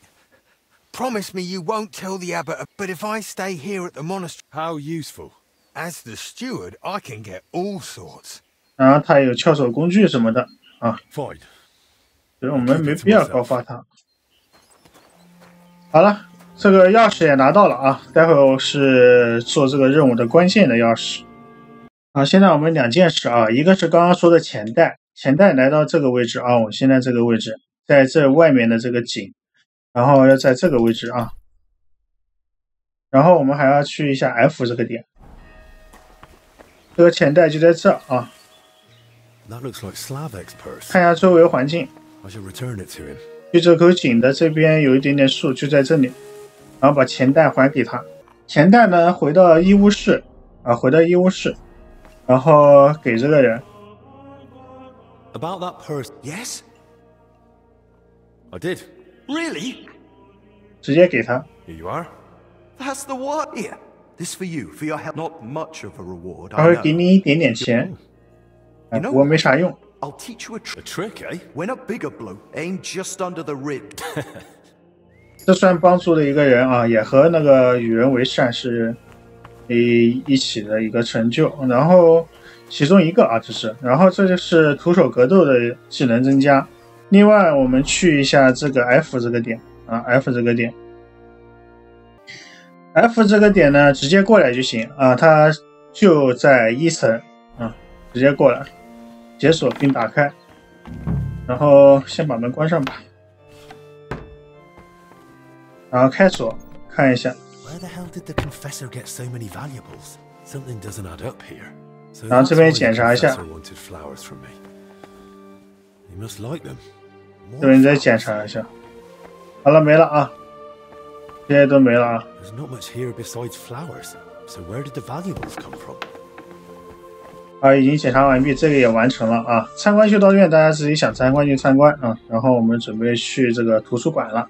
Promise me you won't tell the abbot, but if I stay here at the monastery... How useful? As the steward, I can get all sorts. 然后他有撬手工具什么的啊， Fine. 所以我们没必要告发他。好了，这个钥匙也拿到了啊，待会儿是做这个任务的关键的钥匙。啊，现在我们两件事啊，一个是刚刚说的钱袋，钱袋来到这个位置啊，我现在这个位置，在这外面的这个井，然后要在这个位置啊，然后我们还要去一下 F 这个点，这个钱袋就在这啊。 That looks like Slavek's purse. 看一下周围环境。 I should return it to him. 就这口井的这边有一点点树，就在这里，然后把钱袋还给他。钱袋呢，回到医务室啊，然后给这个人。 About that purse, yes? I did. Really? 直接给他。 Here you are. That's the one. Here, this for you, for your help. Not much of a reward. 他会给你一点点钱，不过没啥用。 I'll teach you a trick, eh? When a bigger blow, aim just under the rib. 这算帮助了一个人啊，也和那个与人为善是一起的一个成就。然后其中一个啊，这是。然后这就是徒手格斗的技能增加。另外，我们去一下这个 F 这个点啊 ，F 这个点。F 这个点呢，直接过来就行啊，它就在1层啊，直接过来，解锁并打开。然后先把门关上吧。然后开锁，看一下。然后这边检查一下。这边再检查一下。好了，没了啊，这些都没了啊。啊，已经检查完毕，这个也完成了啊。参观修道院，大家自己想参观就参观啊。然后我们准备去这个图书馆了。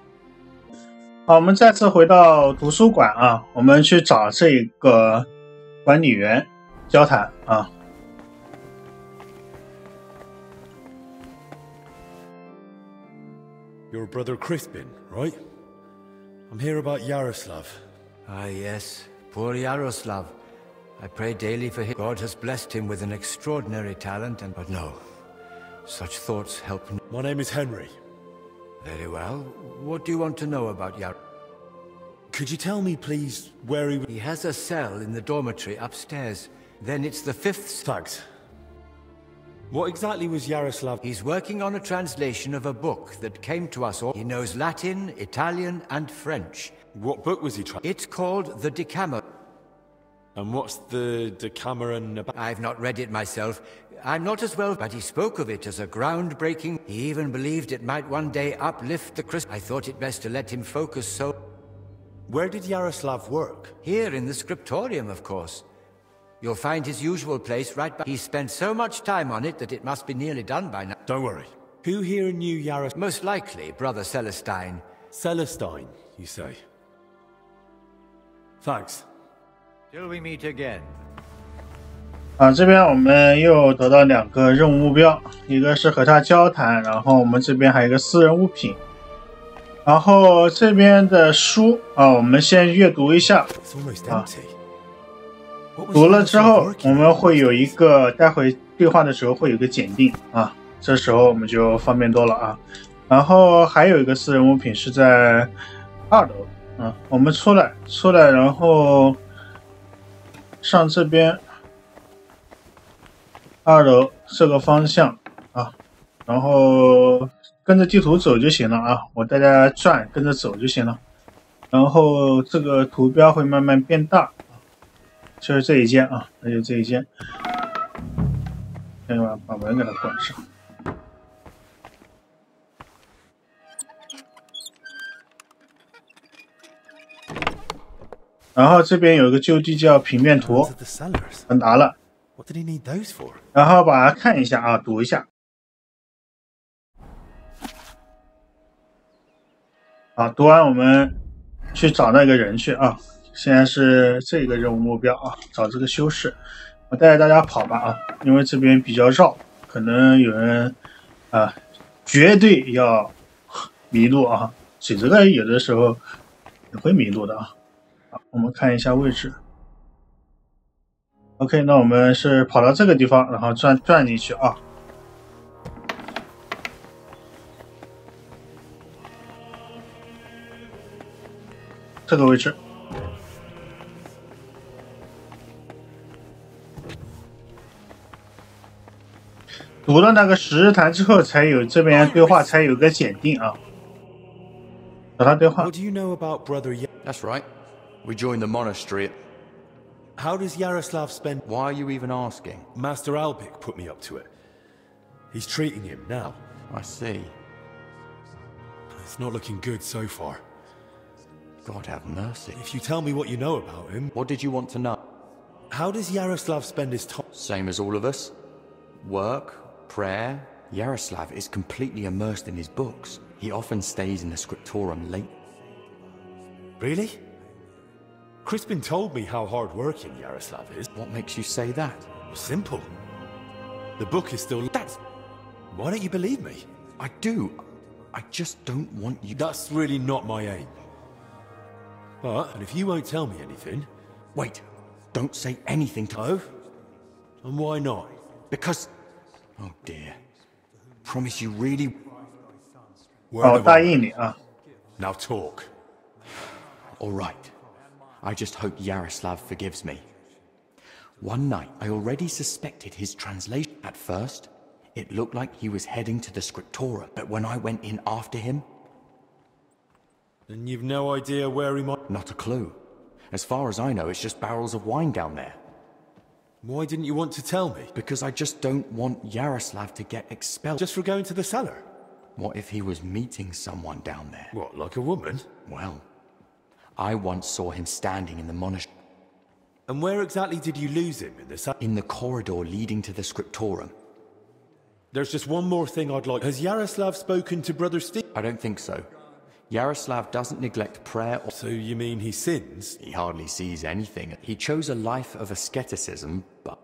好，我们再次回到图书馆啊，我们去找这个管理员交谈啊。Your brother Crispin, right? I'm here about Yaroslav. Ah, yes. Poor Yaroslav. I pray daily for him. God has blessed him with an extraordinary talent, but no. Such thoughts help. My name is Henry. Very well. What do you want to know about Yaroslav? Could you tell me, please, where he... He has a cell in the dormitory upstairs. Then it's the 5th... Thanks. What exactly was Yaroslav? He's working on a translation of a book that came to us all. He knows Latin, Italian, and French. What book was he trying? It's called the Decameron. And what's the Decameron about? I've not read it myself. I'm not as well, but he spoke of it as a groundbreaking. He even believed it might one day uplift the Christ. I thought it best to let him focus, so... Where did Yaroslav work? Here in the scriptorium, of course. You'll find his usual place right by... He spent so much time on it that it must be nearly done by now. Don't worry. Who here knew Yaroslav? Most likely, Brother Celestine. Celestine, you say? Thanks. Till we meet again. 啊，这边我们又得到2个任务目标，一个是和他交谈，然后我们这边还有一个私人物品。然后这边的书啊，我们先阅读一下啊。读了之后，我们会有一个待会对话的时候会有一个检定啊，这时候我们就方便多了啊。然后还有一个私人物品是在2楼啊，我们出来，然后上这边2楼这个方向啊，然后跟着地图走就行了啊，我带大家转，跟着走就行了。然后这个图标会慢慢变大。就是这一间啊，那就这一间。先把门给它关上。然后这边有一个就地窖平面图，我拿了。然后把它看一下啊，读一下。好，读完我们去找那个人去啊。现在是这个任务目标啊，找这个修士。我带着大家跑吧啊，因为这边比较绕，可能有人啊，绝对要迷路啊。水这个有的时候也会迷路的啊。好，我们看一下位置。OK， 那我们是跑到这个地方，然后转进去啊。这个位置。读了那个10日谈之后，才有这边对话，才有个检定啊。找他对话。What do you know about Brother That's right. We joined the monastery. How does Yaroslav spend... Why are you even asking? Master Albik put me up to it. He's treating him now. I see. It's not looking good so far. God have mercy. If you tell me what you know about him... What did you want to know? How does Yaroslav spend his time? Same as all of us. Work, prayer. Yaroslav is completely immersed in his books. He often stays in the scriptorium late. Really? Crispin told me how hard-working Yaroslav is. What makes you say that? Well, simple. The book is still... That's... Why don't you believe me? I do. I just don't want you... That's really not my aim. But, and if you won't tell me anything... Wait. Don't say anything to... Oh? And why not? Because... Oh dear. Promise you really... 答应你啊。 Now talk. All right. I just hope Yaroslav forgives me. One night, I already suspected his translation. At first, it looked like he was heading to the Scriptura, but when I went in after him... And you've no idea where he might... Not a clue. As far as I know, it's just barrels of wine down there. Why didn't you want to tell me? Because I just don't want Yaroslav to get expelled. Just for going to the cellar? What if he was meeting someone down there? What, like a woman? Well, I once saw him standing in the monastery. And where exactly did you lose him? In the corridor leading to the Scriptorum. There's just one more thing I'd like. Has Yaroslav spoken to Brother Steve? I don't think so. Yaroslav doesn't neglect prayer or... So you mean he sins? He hardly sees anything. He chose a life of asceticism, but...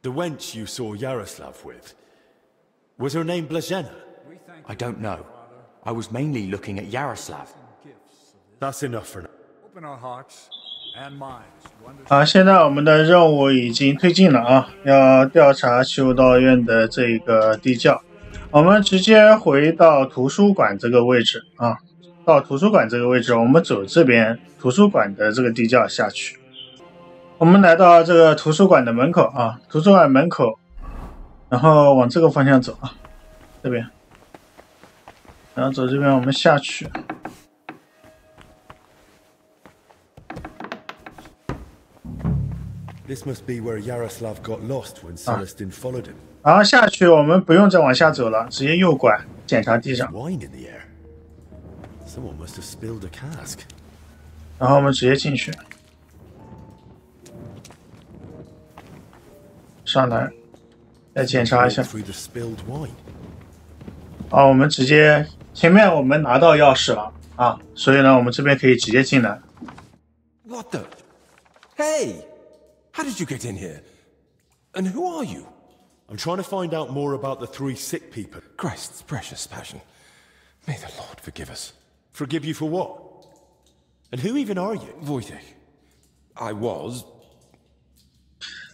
The wench you saw Yaroslav with, was her name Blazhena? I don't know. I was mainly looking at Yaroslav. That's enough for now. Open our hearts and minds. 好，现在我们的任务已经推进了啊，要调查修道院的这个地窖。我们直接回到图书馆这个位置啊，到图书馆这个位置，我们走这边图书馆的这个地窖下去。我们来到这个图书馆的门口啊，图书馆门口，然后往这个方向走啊，这边，然后走这边，我们下去。 This must be where Yaroslav got lost when Celestine followed him. 然后下去，我们不用再往下走了，直接右拐检查地上。 Wine in the air. Someone must have spilled a cask. 然后我们直接进去，上来，再检查一下。好，我们直接前面我们拿到钥匙了啊，所以呢，我们这边可以直接进来。 What the? Hey! How did you get in here? And who are you? I'm trying to find out more about the 3 sick people. Christ's precious passion. May the Lord forgive us. Forgive you for what? And who even are you? Wojtek. I was.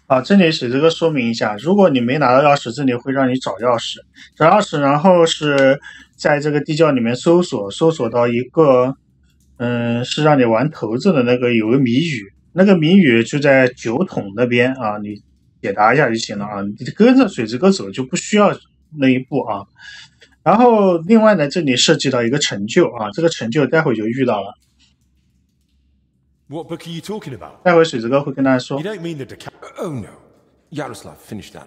好，这里写这个说明一下，如果你没拿到钥匙，这里会让你找钥匙，找钥匙，然后是在这个地窖里面搜索到一个，是让你玩骰子的那个有个谜语。 那个谜语就在酒桶那边啊，你解答一下就行了啊，你跟着水之歌走就不需要那一步啊。然后另外呢，这里涉及到一个成就啊，这个成就待会就遇到了。What book are you talking about? 待会水之歌会跟大家说。 You don't mean the Oh no, Yaroslav finished that.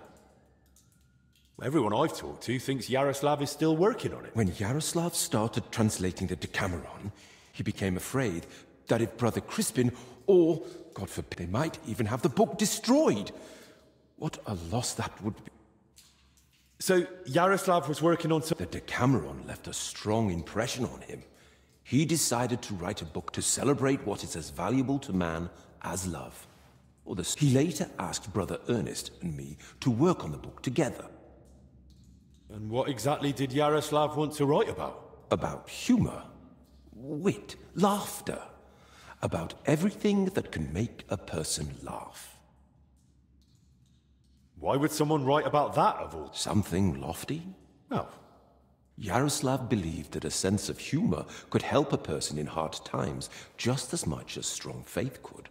Everyone I've talked to thinks Yaroslav is still working on it. When Yaroslav started translating the Decameron, he became afraid that if Brother Crispin or, God forbid, they might even have the book destroyed. What a loss that would be. So, Yaroslav was working on... The Decameron left a strong impression on him. He decided to write a book to celebrate what is as valuable to man as love. He later asked Brother Ernest and me to work on the book together. And what exactly did Yaroslav want to write about? About humor, wit, laughter. About everything that can make a person laugh. Why would someone write about that of all? Something lofty? Oh. Yaroslav believed that a sense of humor could help a person in hard times just as much as strong faith could.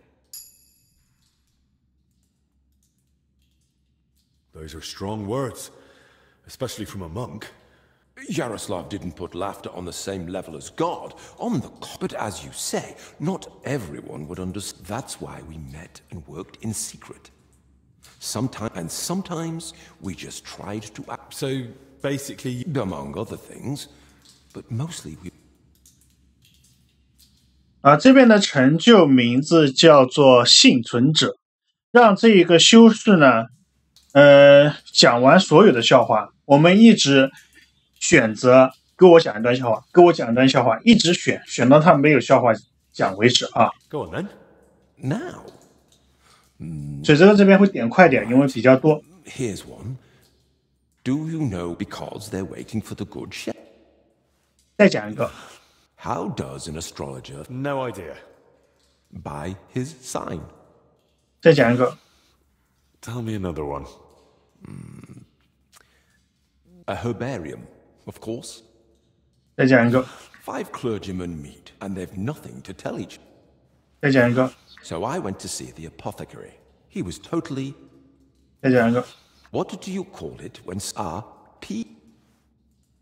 Those are strong words, especially from a monk. Yaroslav didn't put laughter on the same level as God, but as you say, not everyone would understand. That's why we met and worked in secret. Sometimes we just tried to act. So, basically... Among other things, but mostly we... 这边的成就名字叫做幸存者，让这一个修士呢，讲完所有的笑话，我们一直选择给我讲一段笑话，给我讲一段笑话，一直选到他没有笑话讲为止啊。Go on then. Now. 水这个这边会点快点，因为比较多。Here's one. Do you know because they're waiting for the good shepherd? 再讲一个。How does an astrologer? No idea. By his sign. 再讲一个。Tell me another one. A herbarium, of course. 再讲一个。 5 clergymen meet, and they've nothing to tell each. 再讲一个。 So I went to see the apothecary. He was totally. 再讲一个。 What do you call it when P?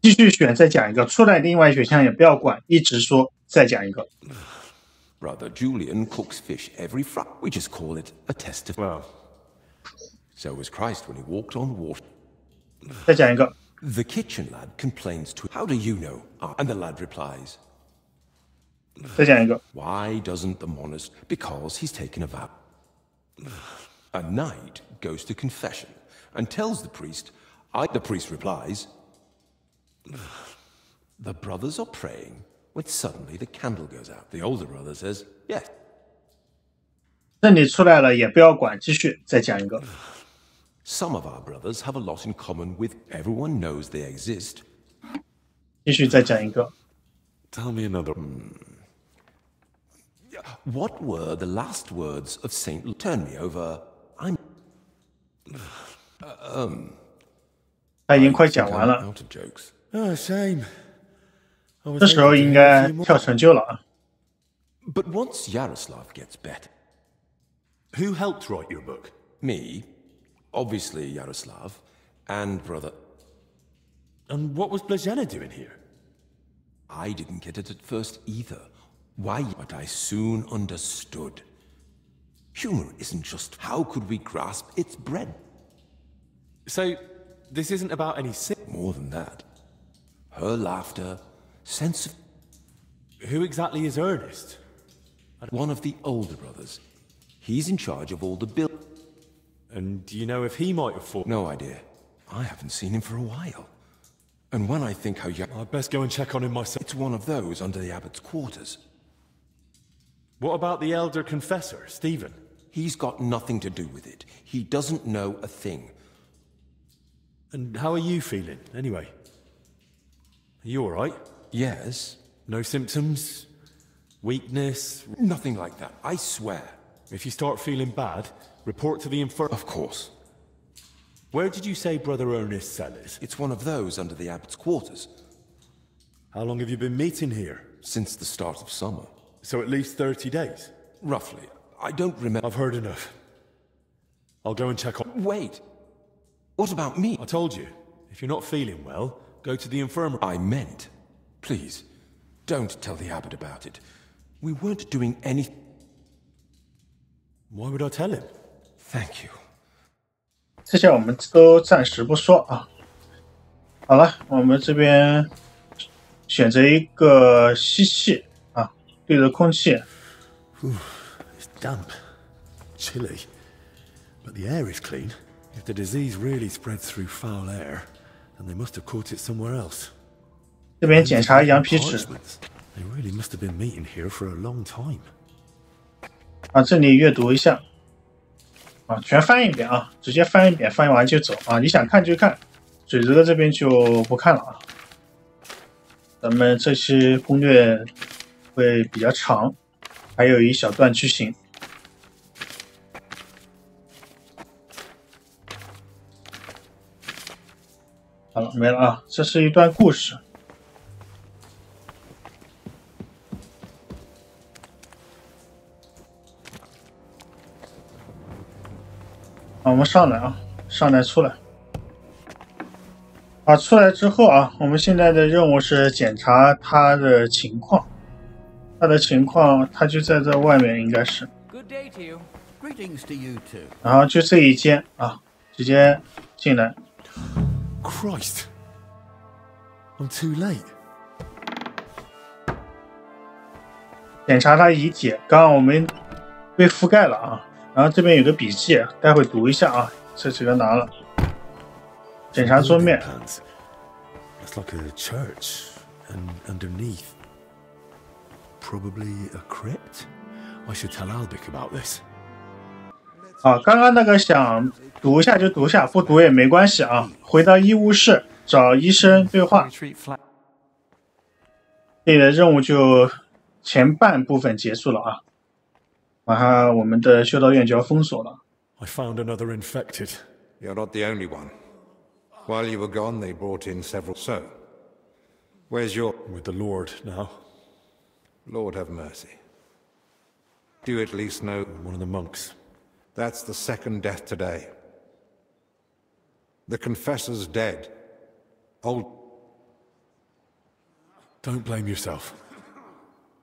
继续选，再讲一个。出来另外选项也不要管，一直说再讲一个。 Brother Julian cooks fish every Friday. We just call it a test of. Well, so was Christ when he walked on water. 再讲一个。 The kitchen lad complains to. How do you know? And the lad replies. 再讲一个。 Why doesn't the monast? Because he's taken a vow. A knight goes to confession and tells the priest. The priest replies. The brothers are praying when suddenly the candle goes out. The older brother says, yes. 这里出来了也不要管，继续再讲一个。 Some of our brothers have a lot in common with everyone knows they exist. 继续再讲一个。 Tell me another. What were the last words of Saint? Turn me over. I'm. 他已经快讲完了。 Out of jokes. Oh, shame. 这时候应该跳成就了啊。 But once Yaroslav gets better. Who helped write your book? Me. Obviously Yaroslav. And brother. And what was Blazena doing here? I didn't get it at first either. Why? But I soon understood. Humor isn't just how could we grasp its bread. So, this isn't about any sin? More than that. Her laughter, sense of... Who exactly is Ernest? One of the older brothers. He's in charge of all the bill. And do you know if he might have fought? No idea. I haven't seen him for a while. And when I think how young... I'd best go and check on him myself. It's one of those under the abbot's quarters. What about the elder confessor, Stephen? He's got nothing to do with it. He doesn't know a thing. And how are you feeling, anyway? Are you alright? Yes. No symptoms? Weakness? Nothing like that, I swear. If you start feeling bad, report to the infirmary. Of course. Where did you say Brother Ernest's cell is? It's one of those under the abbot's quarters. How long have you been meeting here? Since the start of summer. So at least 30 days? Roughly. I don't remember. I've heard enough. I'll go and check on... Wait. What about me? I told you. If you're not feeling well, go to the infirmary. I meant. Please, don't tell the abbot about it. We weren't doing anything. Why would I tell him? Thank you. 这些我们都暂时不说啊。好了，我们这边选择一个吸气啊，对着空气。It's damp, chilly, but the air is clean. If the disease really spread through foul air, then they must have caught it somewhere else. 这边检查羊皮纸。 They really must have been meeting here for a long time. 啊，这里阅读一下。啊，全翻一遍啊，直接翻一遍，翻完就走啊。你想看就看，水泽这边就不看了啊。咱们这期攻略会比较长，还有一小段剧情。好了，没了啊，这是一段故事。好，我们上来啊，上来出来。啊，出来之后啊，我们现在的任务是检查他的情况。他的情况，他就在这外面，应该是。然后就这一间啊，直接进来。Christ, I'm too late. 检查他遗体，刚刚我们被覆盖了啊。然后这边有个笔记，待会读一下啊。这几个拿了。检查桌面。It's like a church, and underneath, probably a crypt. I should tell Albic about this. 啊，刚刚那个想读一下就读一下，不读也没关系啊。回到医务室找医生对话。这里的任务就前半部分结束了啊。马上我们的修道院就要封锁了。I found another infected. You're not the only one. While you were gone, they brought in several. So, where's your... With the Lord now. Lord have mercy. Do you at least know... One of the monks. That's the second death today. The confessor's dead. Old... Don't blame yourself.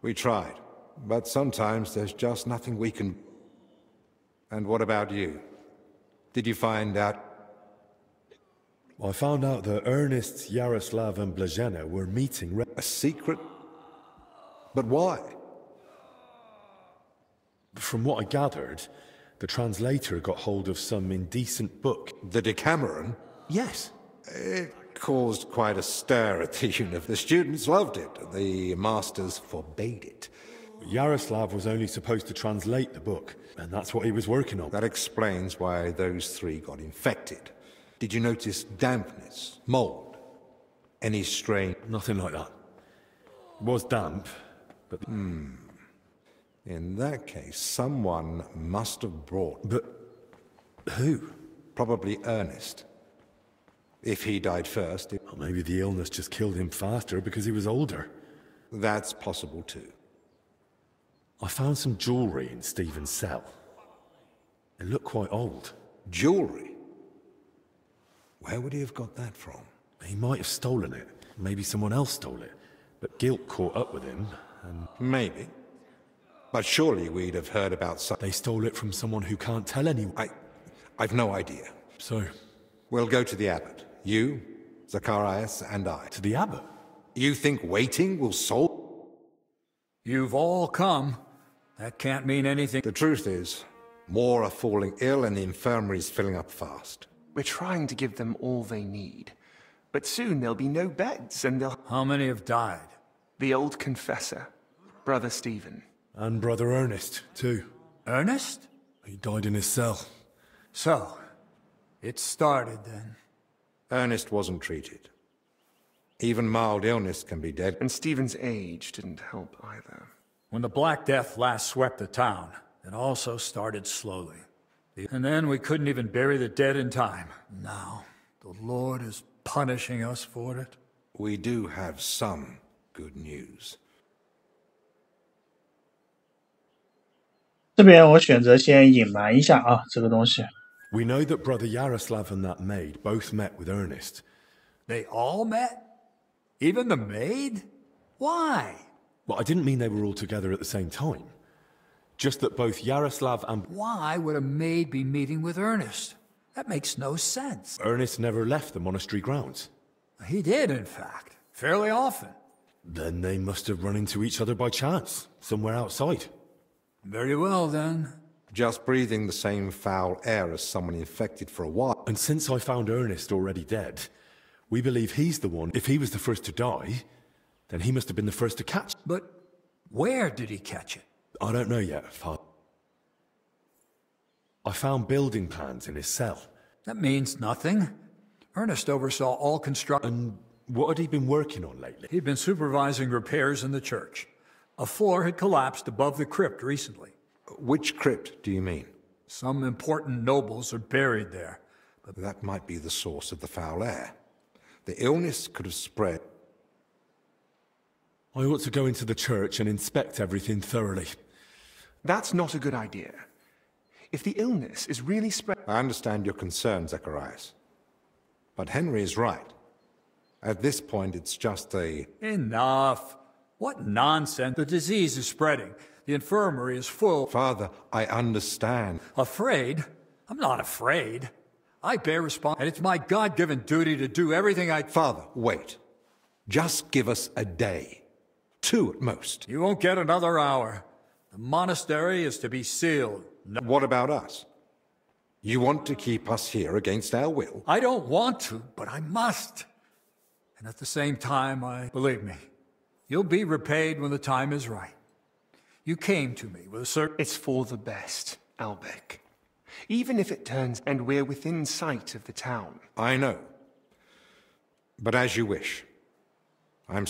We tried, but sometimes there's just nothing we can... And what about you? Did you find out... I found out that Ernest, Yaroslav and Blazhena were meeting... A secret? But why? From what I gathered, the translator got hold of some indecent book. The Decameron? Yes. It caused quite a stir at the university. The students loved it. The masters forbade it. Yaroslav was only supposed to translate the book, and that's what he was working on. That explains why those three got infected. Did you notice dampness, mold, any strain? Nothing like that. It was damp, but... In that case, someone must have brought... But... who? Probably Ernest. If he died first... Well, maybe the illness just killed him faster because he was older. That's possible too. I found some jewellery in Stephen's cell. It looked quite old. Jewellery? Where would he have got that from? He might have stolen it. Maybe someone else stole it. But guilt caught up with him, and... Maybe. But surely we'd have heard about some... They stole it from someone who can't tell anyone. I've no idea. So? We'll go to the abbot. You, Zacharias, and I. To the abbot? You think waiting will solve... You've all come. That can't mean anything. The truth is, more are falling ill and the infirmary's filling up fast. We're trying to give them all they need. But soon there'll be no beds and they'll... How many have died? The old confessor, Brother Stephen. And Brother Ernest, too. Ernest? He died in his cell. So, it started then. Ernest wasn't treated. Even mild illness can be dead. And Stephen's age didn't help either. When the Black Death last swept the town, it also started slowly. And then we couldn't even bury the dead in time. Now, the Lord is punishing us for it. We do have some good news. 这边我选择先隐瞒一下啊，这个东西。We know that Brother Yaroslav and that maid both met with Ernest. They all met? Even the maid? Why? Well, I didn't mean they were all together at the same time. Just that both Yaroslav and... Why would a maid be meeting with Ernest? That makes no sense. Ernest never left the monastery grounds. He did, in fact. Fairly often. Then they must have run into each other by chance, somewhere outside. Very well, then. Just breathing the same foul air as someone infected for a while. And since I found Ernest already dead, we believe he's the one. If he was the first to die, then he must have been the first to catch it. But where did he catch it? I don't know yet, Father. I found building plans in his cell. That means nothing. Ernest oversaw all construction. And what had he been working on lately? He'd been supervising repairs in the church. A floor had collapsed above the crypt recently. Which crypt do you mean? Some important nobles are buried there. But that might be the source of the foul air. The illness could have spread. I ought to go into the church and inspect everything thoroughly. That's not a good idea. If the illness is really spread... I understand your concern, Zacharias. But Henry is right. At this point, it's just a... Enough. What nonsense. The disease is spreading. The infirmary is full. Father, I understand. Afraid? I'm not afraid. I bear responsibility, and it's my God-given duty to do everything I... Father, wait. Just give us a day. 2 at most. You won't get another hour. The monastery is to be sealed. No. What about us? You want to keep us here against our will? I don't want to, but I must. And at the same time, believe me, you'll be repaid when the time is right. You came to me with a certain... It's for the best, Albec. Even if it turns and we're within sight of the town. I know. But as you wish. I'm...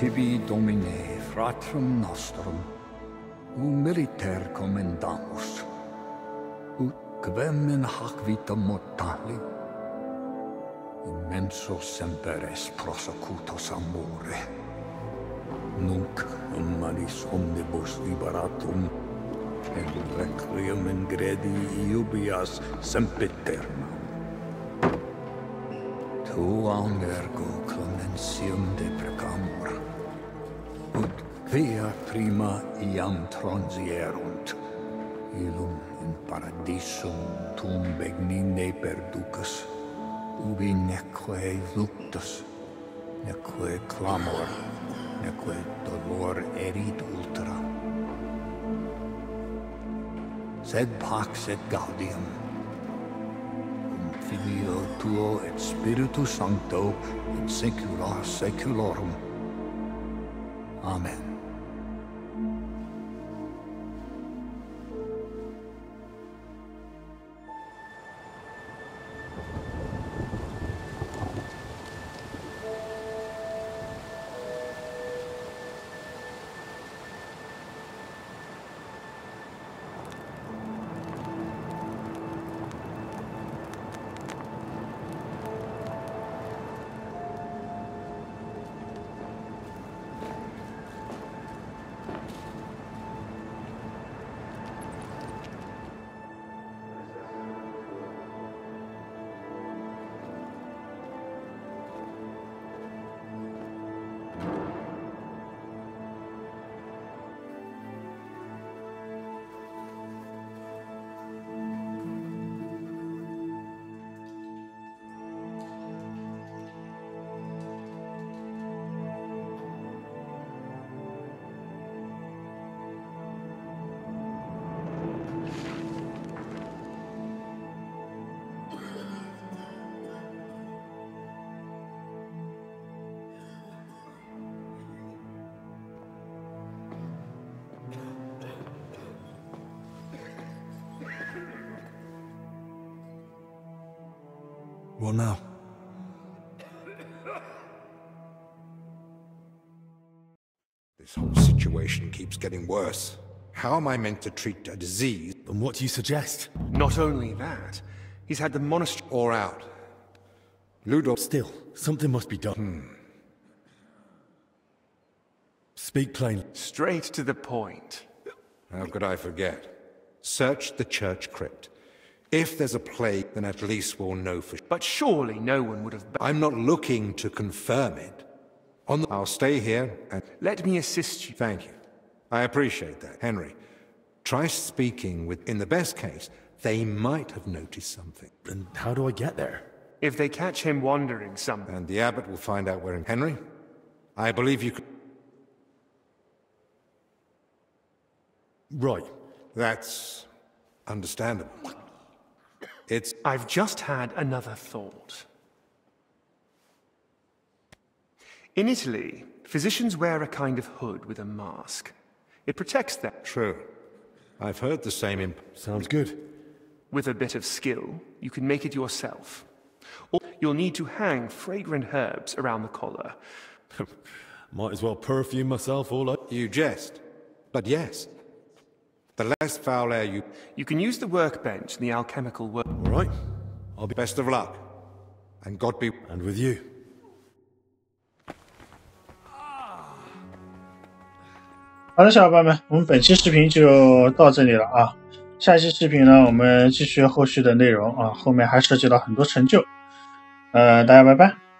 tibi domine fratrum nostrum, militer commendamus, ut quem in hac vita mortali, immenso semper es prosecutus amore, nunc humanis omnibus liberatum, et requiem in gredi iubias sempiternam. Tuam ergo clementium deprecamur, ut quia prima iam transierunt, illum in paradisum tum begnine perducas, ubi neque luctus, neque clamor, neque dolor erit ultra. Sed pax et gaudium, cum Filio tuo et Spiritus Sancto, in saecula saeculorum. Amen. What now? This whole situation keeps getting worse. How am I meant to treat a disease? And what do you suggest? Not only that, he's had the monastery... Or out. Ludo... Still, something must be done. Speak plainly. Straight to the point. How could I forget? Search the church crypt. If there's a plague, then at least we'll know for sure. But surely no one would have... I'm not looking to confirm it. I'll stay here and... Let me assist you. Thank you. I appreciate that. Henry, try speaking with... In the best case, they might have noticed something. And how do I get there? If they catch him wandering somewhere... And the abbot will find out where... Henry, I believe you could... Right. That's... understandable. I've just had another thought. In Italy, physicians wear a kind of hood with a mask. It protects them. True. I've heard the same Sounds good. With a bit of skill, you can make it yourself. Or you'll need to hang fragrant herbs around the collar. Might as well perfume myself all up. You jest. But yes. The less foul air you... You can use the workbench in the alchemical work. All right. I'll be... Best of luck. And God be... And with you. 好的，小伙伴们，我们本期视频就到这里了啊。下期视频呢，我们继续后续的内容啊，后面还涉及到很多成就。大家拜拜。